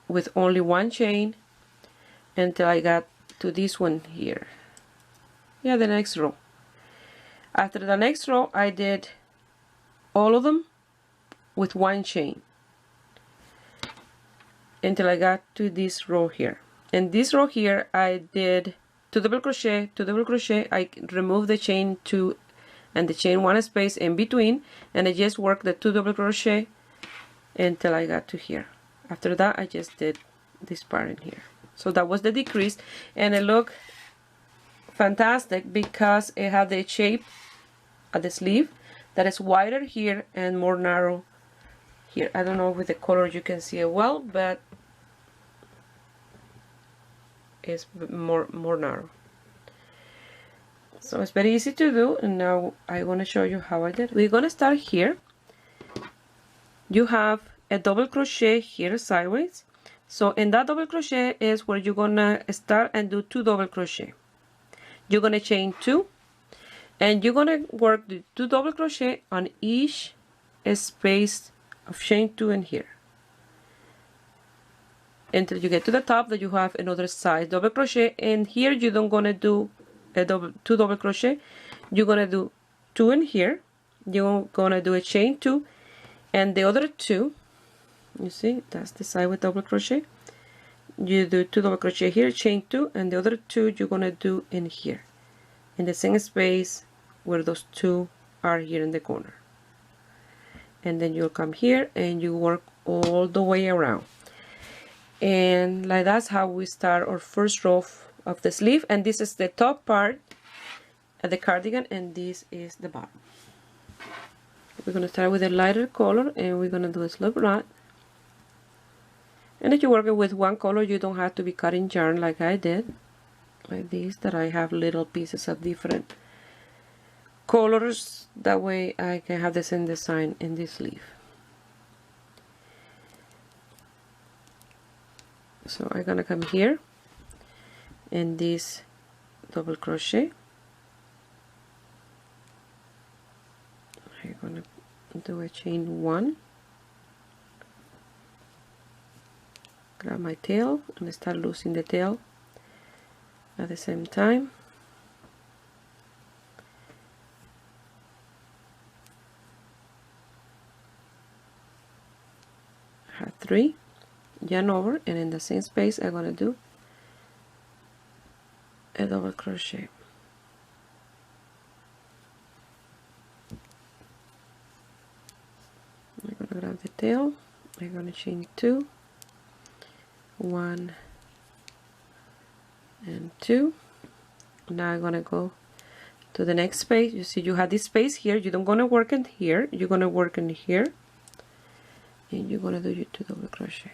with only 1 chain until I got to this one here. Yeah, the next row. After the next row I did all of them with 1 chain until I got to this row here. In this row here I did 2 double crochet, 2 double crochet. I removed the chain 2 and the chain 1 space in between, and I just worked the 2 double crochet until I got to here. After that I just did this part in here. So that was the decrease, and it looked fantastic because it had the shape at the sleeve that is wider here and more narrow here. I don't know with the color you can see it well, but it's more narrow. So it's very easy to do, and now I want to show you how I did. We're gonna start here. You have a double crochet here sideways. So in that double crochet is where you're gonna start and do 2 double crochet. You're gonna chain 2, and you're gonna work the 2 double crochet on each space of chain 2 in here until you get to the top that you have another side double crochet. And here you don't gonna do a 2 double crochet. You're gonna do 2 in here. You're gonna do a chain 2, And the other two, you see, that's the side with double crochet. You do 2 double crochet here, chain 2, and the other 2 you're gonna do in here, in the same space where those 2 are here in the corner. And then you'll come here and you work all the way around. And like that's how we start our first row of the sleeve. And this is the top part of the cardigan, and this is the bottom. We're gonna start with a lighter color, and we're gonna do a slip knot. And if you're working with one color, you don't have to be cutting yarn like I did, like this, that I have little pieces of different colors. That way I can have the same design in this sleeve. So I'm gonna come here in this double crochet. I'm gonna do a chain 1. Grab my tail and start losing the tail at the same time. I have 3, yarn over, and in the same space I'm gonna do a double crochet. I'm gonna grab the tail, I'm gonna chain 2, 1 and 2. Now I'm gonna go to the next space. You see you have this space here. You don't gonna work in here, you're gonna work in here, and you're gonna do your 2 double crochet,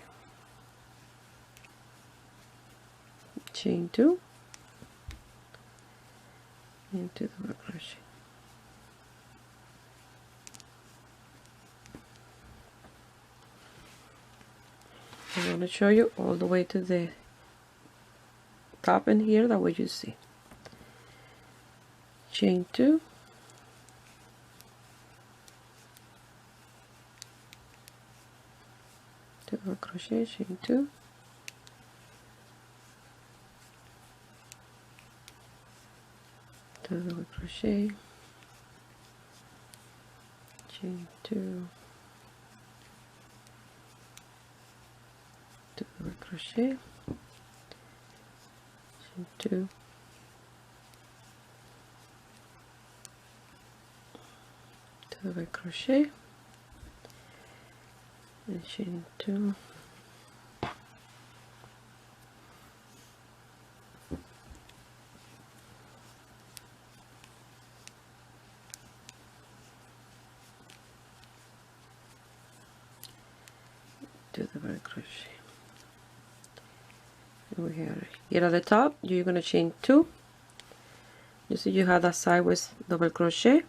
chain 2 and 2 double crochet. I'm going to show you all the way to the top in here, that way you see. Chain 2, double crochet, chain 2, double crochet, chain 2, double crochet, chain 2, double crochet, and chain 2, double crochet. We have here at the top, you're going to chain 2. You see you have that side with double crochet.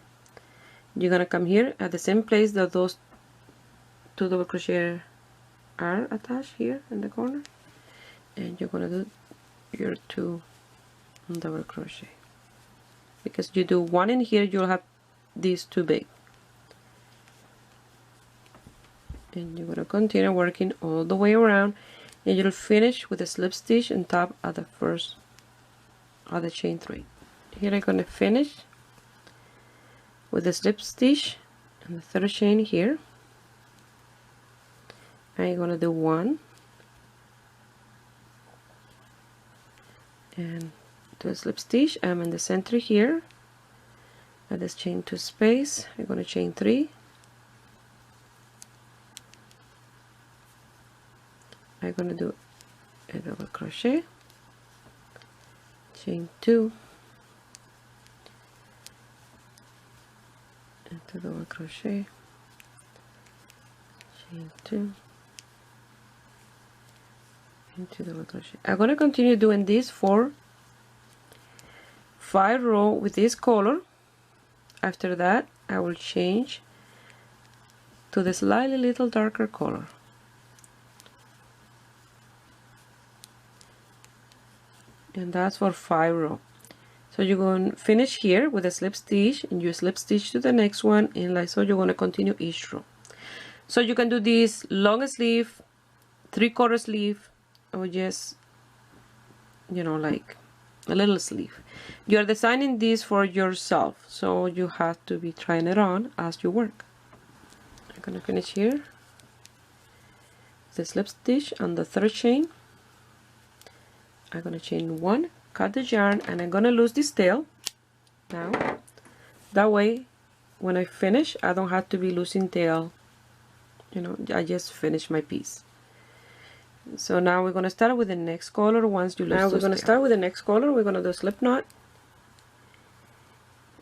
You're going to come here at the same place that those 2 double crochet are attached, here in the corner, and you're going to do your 2 double crochet. Because you do 1 in here, you'll have these 2 big, and you're going to continue working all the way around, and you'll finish with a slip stitch on top of the first of the chain 3. Here I'm going to finish with a slip stitch on the 3rd chain here. I'm going to do 1 and do a slip stitch. I'm in the center here at this chain 2 space. I'm going to chain 3. I'm going to do a double crochet, chain 2, and 2 double crochet, chain 2, and 2 double crochet. I'm going to continue doing this for 5 rows with this color. After that I will change to the slightly little darker color. And that's for 5 rows. So you're going to finish here with a slip stitch, and you slip stitch to the next one, and like so you're going to continue each row. So you can do this long sleeve, 3/4 sleeve, or just, you know, like a little sleeve. You're designing this for yourself, so you have to be trying it on as you work. I'm gonna finish here the slip stitch on the third chain. I'm gonna chain one, cut the yarn, and I'm gonna lose this tail now. That way when I finish I don't have to be losing tail, you know, I just finish my piece. So now we're gonna start with the next color. Once you lose now we're gonna start with the next color. We're gonna do slip knot,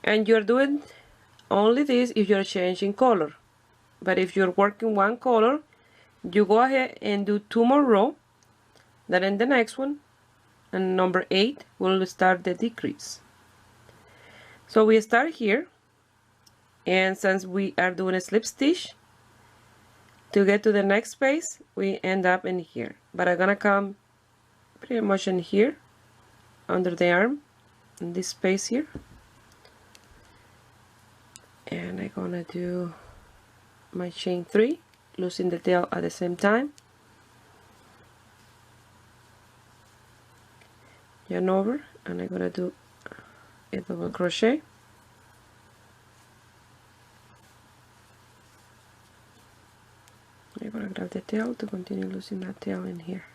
and you're doing only this if you're changing color. But if you're working one color, you go ahead and do 2 more rows. Then in the next one, and number 8, we'll start the decrease. So we start here, and since we are doing a slip stitch, to get to the next space, we end up in here. But I'm gonna come pretty much in here, under the arm, in this space here. And I'm gonna do my chain 3, losing the tail at the same time. Yarn over, and I'm gonna do a double crochet. I'm gonna grab the tail to continue losing that tail in here.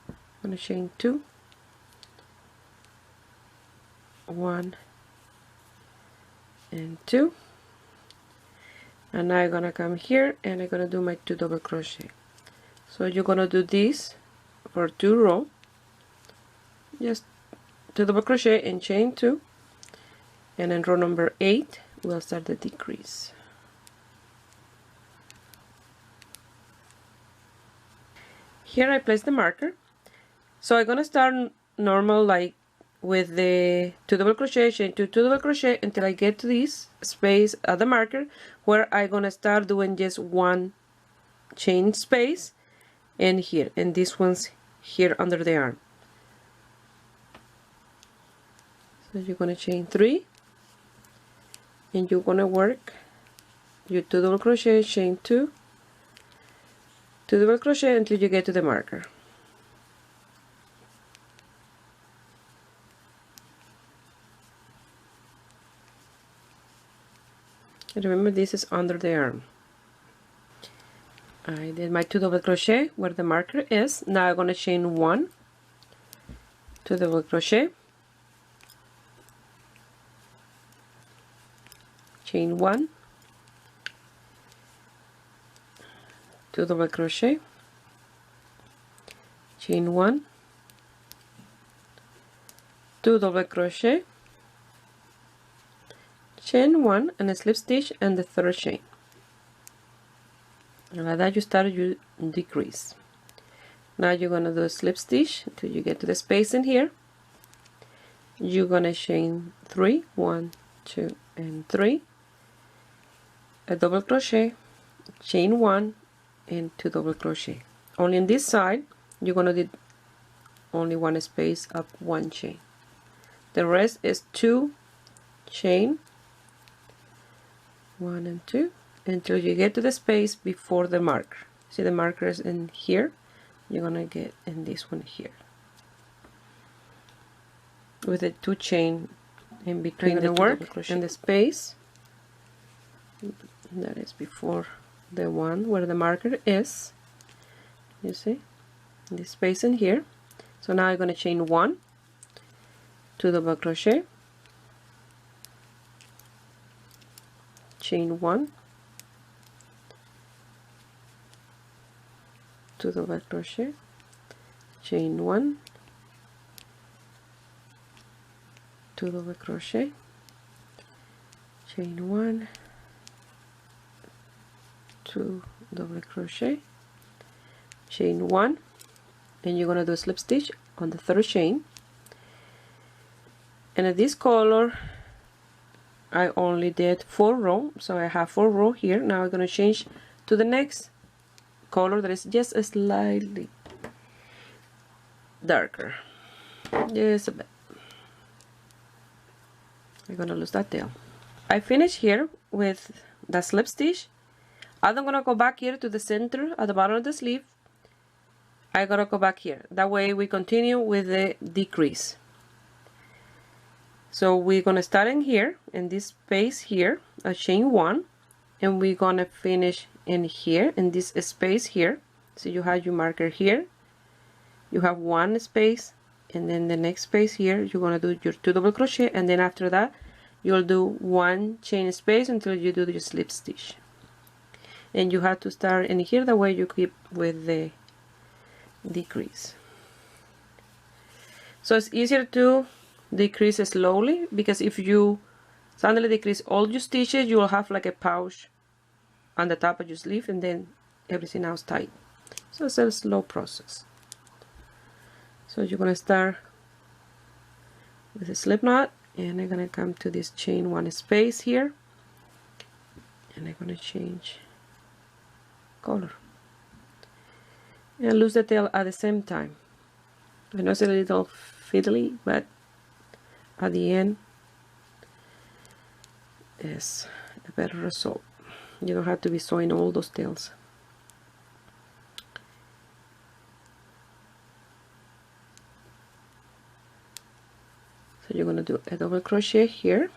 I'm gonna chain 2, 1 and 2, and now I'm gonna come here and I'm gonna do my 2 double crochet. So you're gonna do this for 2 rows, just 2 double crochet and chain 2, and in row number 8 we'll start the decrease. Here I place the marker, so I'm gonna start normal, like with the 2 double crochet, chain 2, 2 double crochet until I get to this space at the marker where I'm gonna start doing just 1 chain space, and here, and this one's here under the arm. So you're gonna chain 3, and you're gonna work your 2 double crochet, chain 2, 2 double crochet until you get to the marker. And remember, this is under the arm. I did my 2 double crochet where the marker is. Now I'm going to chain 1, 2 double crochet, chain 1, 2 double crochet, chain 1, 2 double crochet, chain 1, and a slip stitch and the third chain. And like that you start your decrease. Now you're gonna do a slip stitch until you get to the space in here. You're gonna chain 3, 1, 2, and 3, a double crochet, chain 1, and 2 double crochet. Only in this side you're gonna do only 1 space up 1 chain. The rest is 2 chain, 1 and 2, until you get to the space before the marker. See, the marker is in here, you're gonna get in this one here with the 2 chain in between the work and the space that is before the one where the marker is. You see this space in here. So now I'm going to chain 1, 2 double crochet, chain 1, 2 double crochet, chain 1, 2 double crochet, chain 1, 2 double crochet, chain 1, and you're gonna do a slip stitch on the third chain. And at this color I only did 4 rows, so I have 4 rows here. Now I'm gonna change to the next color that is just a slightly darker, just a bit. I'm gonna lose that tail. I finish here with the slip stitch. I'm gonna go back here to the center at the bottom of the sleeve. I'm gonna go back here. That way we continue with the decrease. So we're gonna start in here, in this space here, a chain 1, and we're gonna finish in here in this space here. So you have your marker here, you have one space, and then the next space here you're gonna do your 2 double crochet, and then after that you'll do 1 chain space until you do your slip stitch. And you have to start in here, the way you keep with the decrease. So it's easier to decrease slowly, because if you suddenly decrease all your stitches, you will have like a pouch on the top of your sleeve, and then everything else tight. So it's a slow process. So you're gonna start with a slip knot, and I'm gonna come to this chain 1 space here, and I'm gonna change color and lose the tail at the same time. I know it's a little fiddly, but at the end is a better result. You don't have to be sewing all those tails. So you're going to do a double crochet here,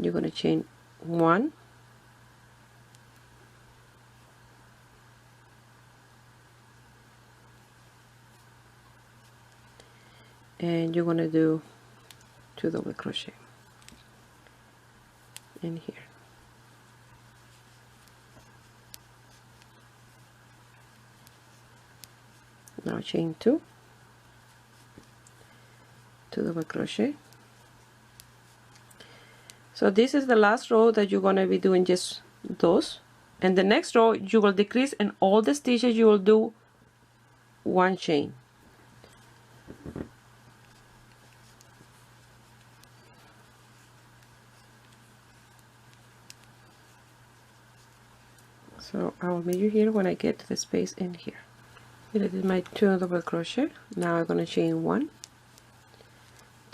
you're going to chain 1, and you're going to do 2 double crochet in here. Now chain 2, 2 double crochet. So this is the last row that you're going to be doing just those, and the next row you will decrease, and all the stitches you will do 1 chain. So I will meet you here when I get to the space in here. Here I did my 2 double crochet. Now I'm going to chain 1,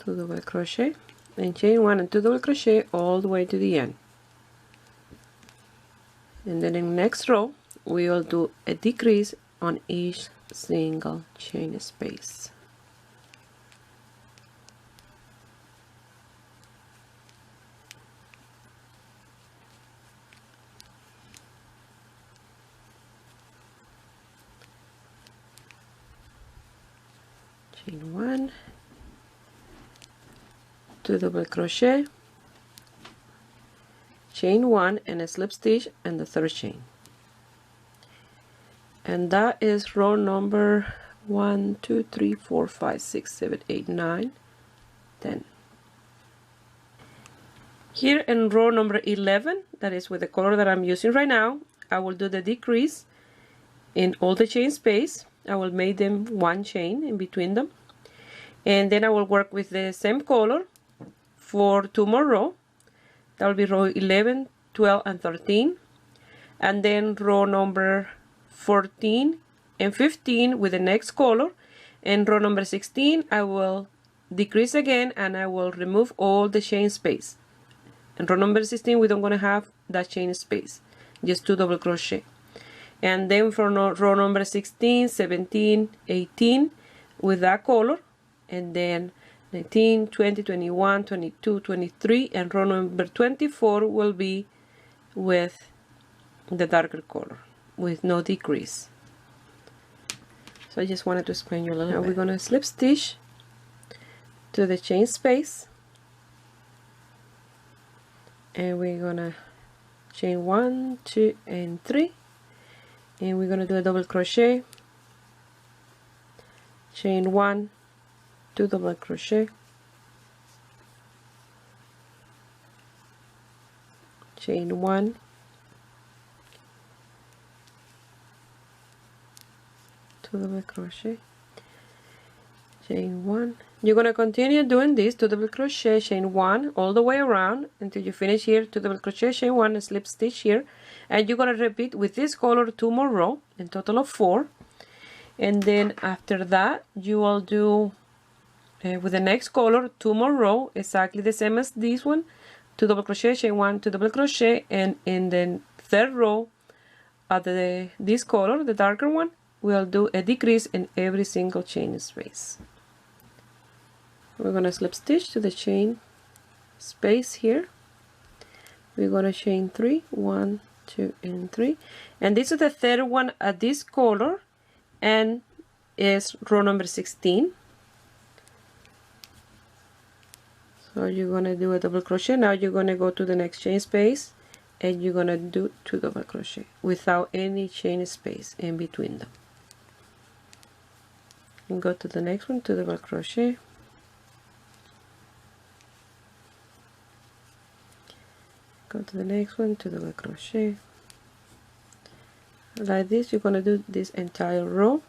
2 double crochet, and chain 1 and 2 double crochet all the way to the end. And then in the next row we will do a decrease on each single chain space. Chain 1, 2 double crochet, chain 1 and a slip stitch and the 3rd chain. And that is row number 1, 2, 3, 4, 5, 6, 7, 8, 9, 10. Here in row number 11, that is with the color that I'm using right now, I will do the decrease in all the chain space. I will make them 1 chain in between them, and then I will work with the same color for 2 more rows. That will be row 11, 12, and 13, and then row number 14 and 15 with the next color, and row number 16 I will decrease again and I will remove all the chain space. And row number 16 we don't want to have that chain space, just 2 double crochet. And then for row number 16, 17, 18 with that color, and then 19, 20, 21, 22, 23, and row number 24 will be with the darker color with no decrease. So I just wanted to explain you a little bit. Now we're going to slip stitch to the chain space, and we're going to chain 1, 2, and 3, and we're going to do a double crochet, chain 1, 2 double crochet, chain 1, 2 double crochet, chain 1. You're going to continue doing this 2 double crochet, chain 1 all the way around until you finish here, 2 double crochet, chain 1, and slip stitch here, and you're going to repeat with this color 2 more rows, in total of 4. And then after that you will do with the next color 2 more rows, exactly the same as this one, 2 double crochet, chain 1, 2 double crochet, and in the 3rd row of this color, the darker one, we'll do a decrease in every single chain space. we're gonna slip stitch to the chain space here. We're gonna chain 3, 1, 2, and 3, and this is the third one at this color, and is row number 16. So you're gonna do a double crochet. Now you're gonna go to the next chain space, and you're gonna do 2 double crochet without any chain space in between them. And go to the next one, 2 double crochet. Go to the next one, 2 double crochet. Like this, you're gonna do this entire row.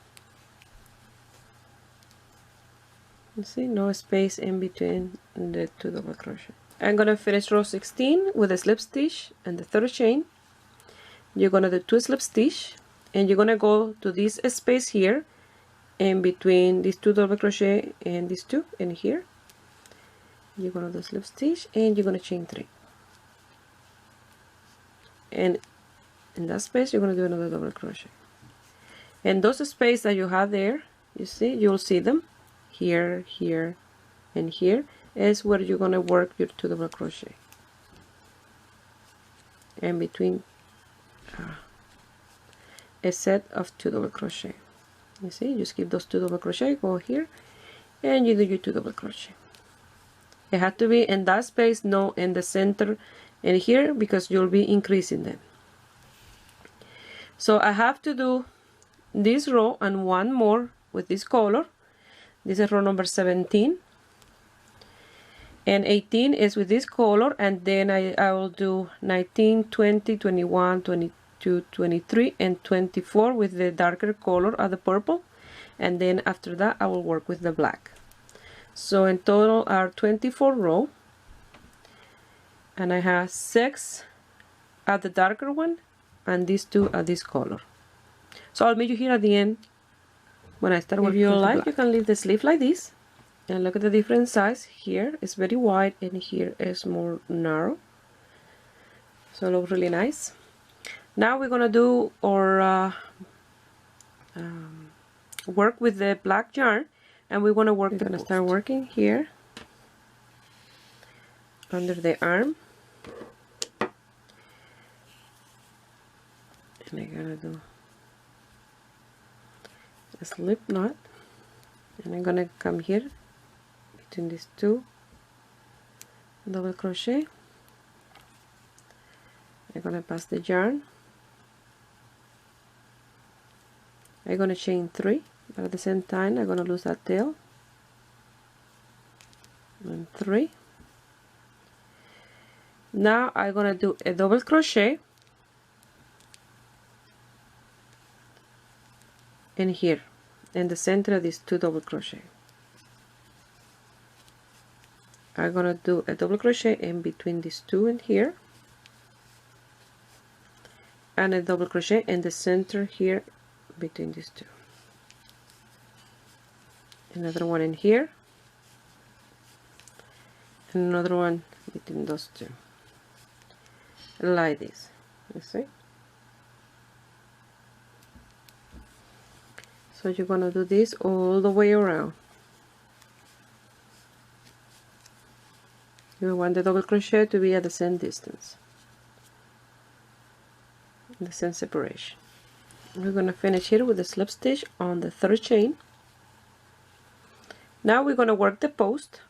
You see, no space in between the 2 double crochet. I'm gonna finish row 16 with a slip stitch and the third chain. You're gonna do 2 slip stitch, and you're gonna go to this space here in between these 2 double crochet and these 2, and here you're gonna do slip stitch, and you're gonna chain 3, and in that space you're gonna do another double crochet. And those spaces that you have there, you see, you'll see them here, here, and here is where you're gonna work your 2 double crochet in between a set of 2 double crochet. You see, you skip those 2 double crochet, go here, and you do your 2 double crochet. It has to be in that space, no in the center and here, because you'll be increasing them. So I have to do this row and one more with this color. This is row number 17, and 18 is with this color, and then I will do 19, 20, 21, 22, 23, and 24 with the darker color of the purple, and then after that I will work with the black. So in total are 24 rows, and I have 6 at the darker one and these 2 at this color. So I'll meet you here at the end when I start working. If you like, you can leave the sleeve like this, and look at the different size. Here is very wide and here is more narrow, so it looks really nice. Now we're gonna do our work with the black yarn, and we're gonna start working here under the arm, and I'm gonna do a slip knot, and I'm gonna come here between these 2 double crochet. I'm gonna pass the yarn. I'm gonna chain 3, but at the same time I'm gonna lose that tail, and 3. Now I'm gonna do a double crochet in here in the center of these 2 double crochet. I'm gonna do a double crochet in between these 2 and here, and a double crochet in the center here between these 2. Another one in here, and another one between those 2, like this. You see? So you're gonna do this all the way around. You want the double crochet to be at the same distance, the same separation. We're gonna finish here with the slip stitch on the third chain. Now we're gonna work the post.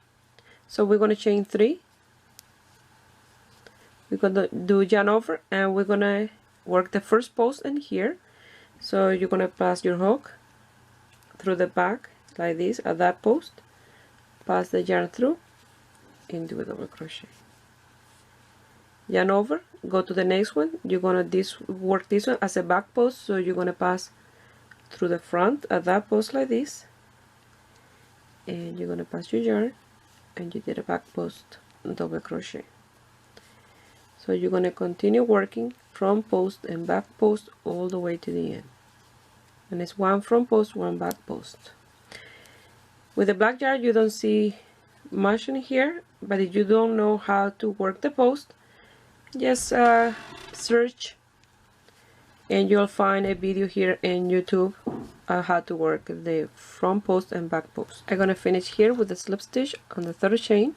So we're gonna chain 3. We're gonna do yarn over, and we're gonna work the first post in here. So you're gonna pass your hook through the back like this at that post, pass the yarn through, and do a double crochet. Yarn over, go to the next one. You're gonna work this one as a back post, so you're gonna pass through the front at that post like this, and you're gonna pass your yarn, and you did a back post double crochet. So you're gonna continue working front post and back post all the way to the end, and it's 1 front post, 1 back post. With the black yarn you don't see much in here, but if you don't know how to work the post, just search and you'll find a video here in YouTube how to work the front post and back post. I'm gonna finish here with the slip stitch on the third chain.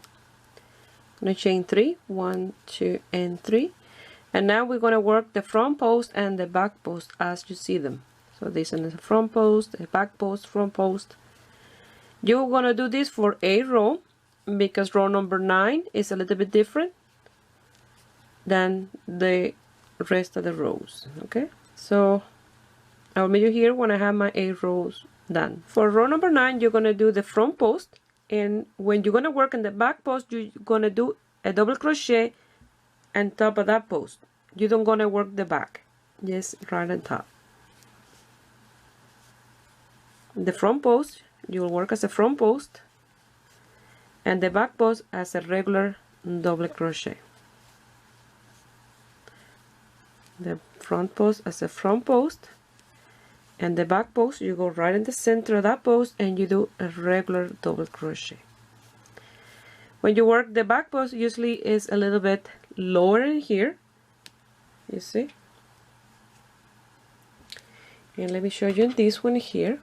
I'm gonna chain 3, 1, 2, and 3, and now we're gonna work the front post and the back post as you see them. So this is the front post, the back post, front post. You're gonna do this for a row because row number 9 is a little bit different than the rest of the rows. Okay, so I'll meet you here when I have my 8 rows done. For row number 9, you're gonna do the front post, and when you're gonna work in the back post, you're gonna do a double crochet on top of that post. You don't gonna work the back, just right on top. The front post, you will work as a front post, and the back post as a regular double crochet. The front post as a front post, and the back post, you go right in the center of that post and you do a regular double crochet. When you work the back post, usually is a little bit lower in here, you see. And let me show you this one here.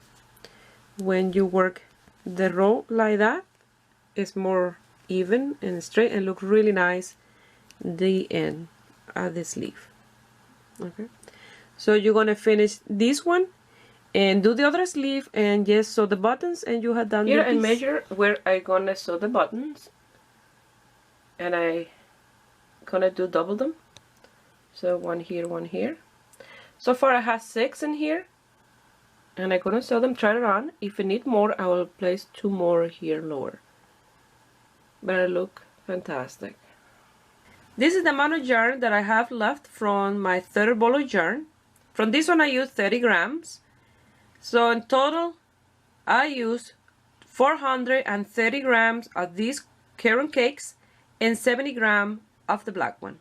When you work the row like that, it's more even and straight and look really nice the end of the sleeve. Okay, so you're gonna finish this one and do the other sleeve and just sew the buttons, and you have done here. And measure where I gonna sew the buttons, and I gonna do double them, so one here, one here. So far I have 6 in here, and I'm gonna sew them, try it on. If I need more, I will place 2 more here lower, but it look fantastic. This is the amount of yarn that I have left from my third ball of yarn. From this one I used 30 grams. So in total I used 430 grams of these Caron Cakes and 70 grams of the black one.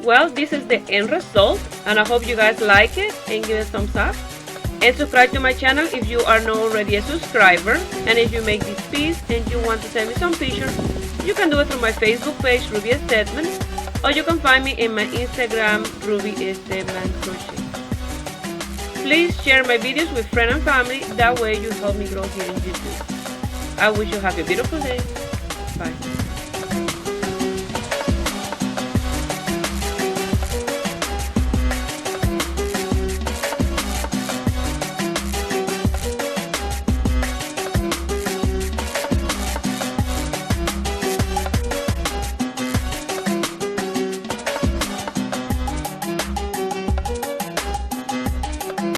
Well, this is the end result, and I hope you guys like it and give it a thumbs up. And subscribe to my channel if you are not already a subscriber. And if you make this piece and you want to send me some pictures, you can do it through my Facebook page, Ruby Stedman, or you can find me in my Instagram, Ruby Stedman Crochet. Please share my videos with friends and family, that way you help me grow here in YouTube. I wish you have a beautiful day. Bye.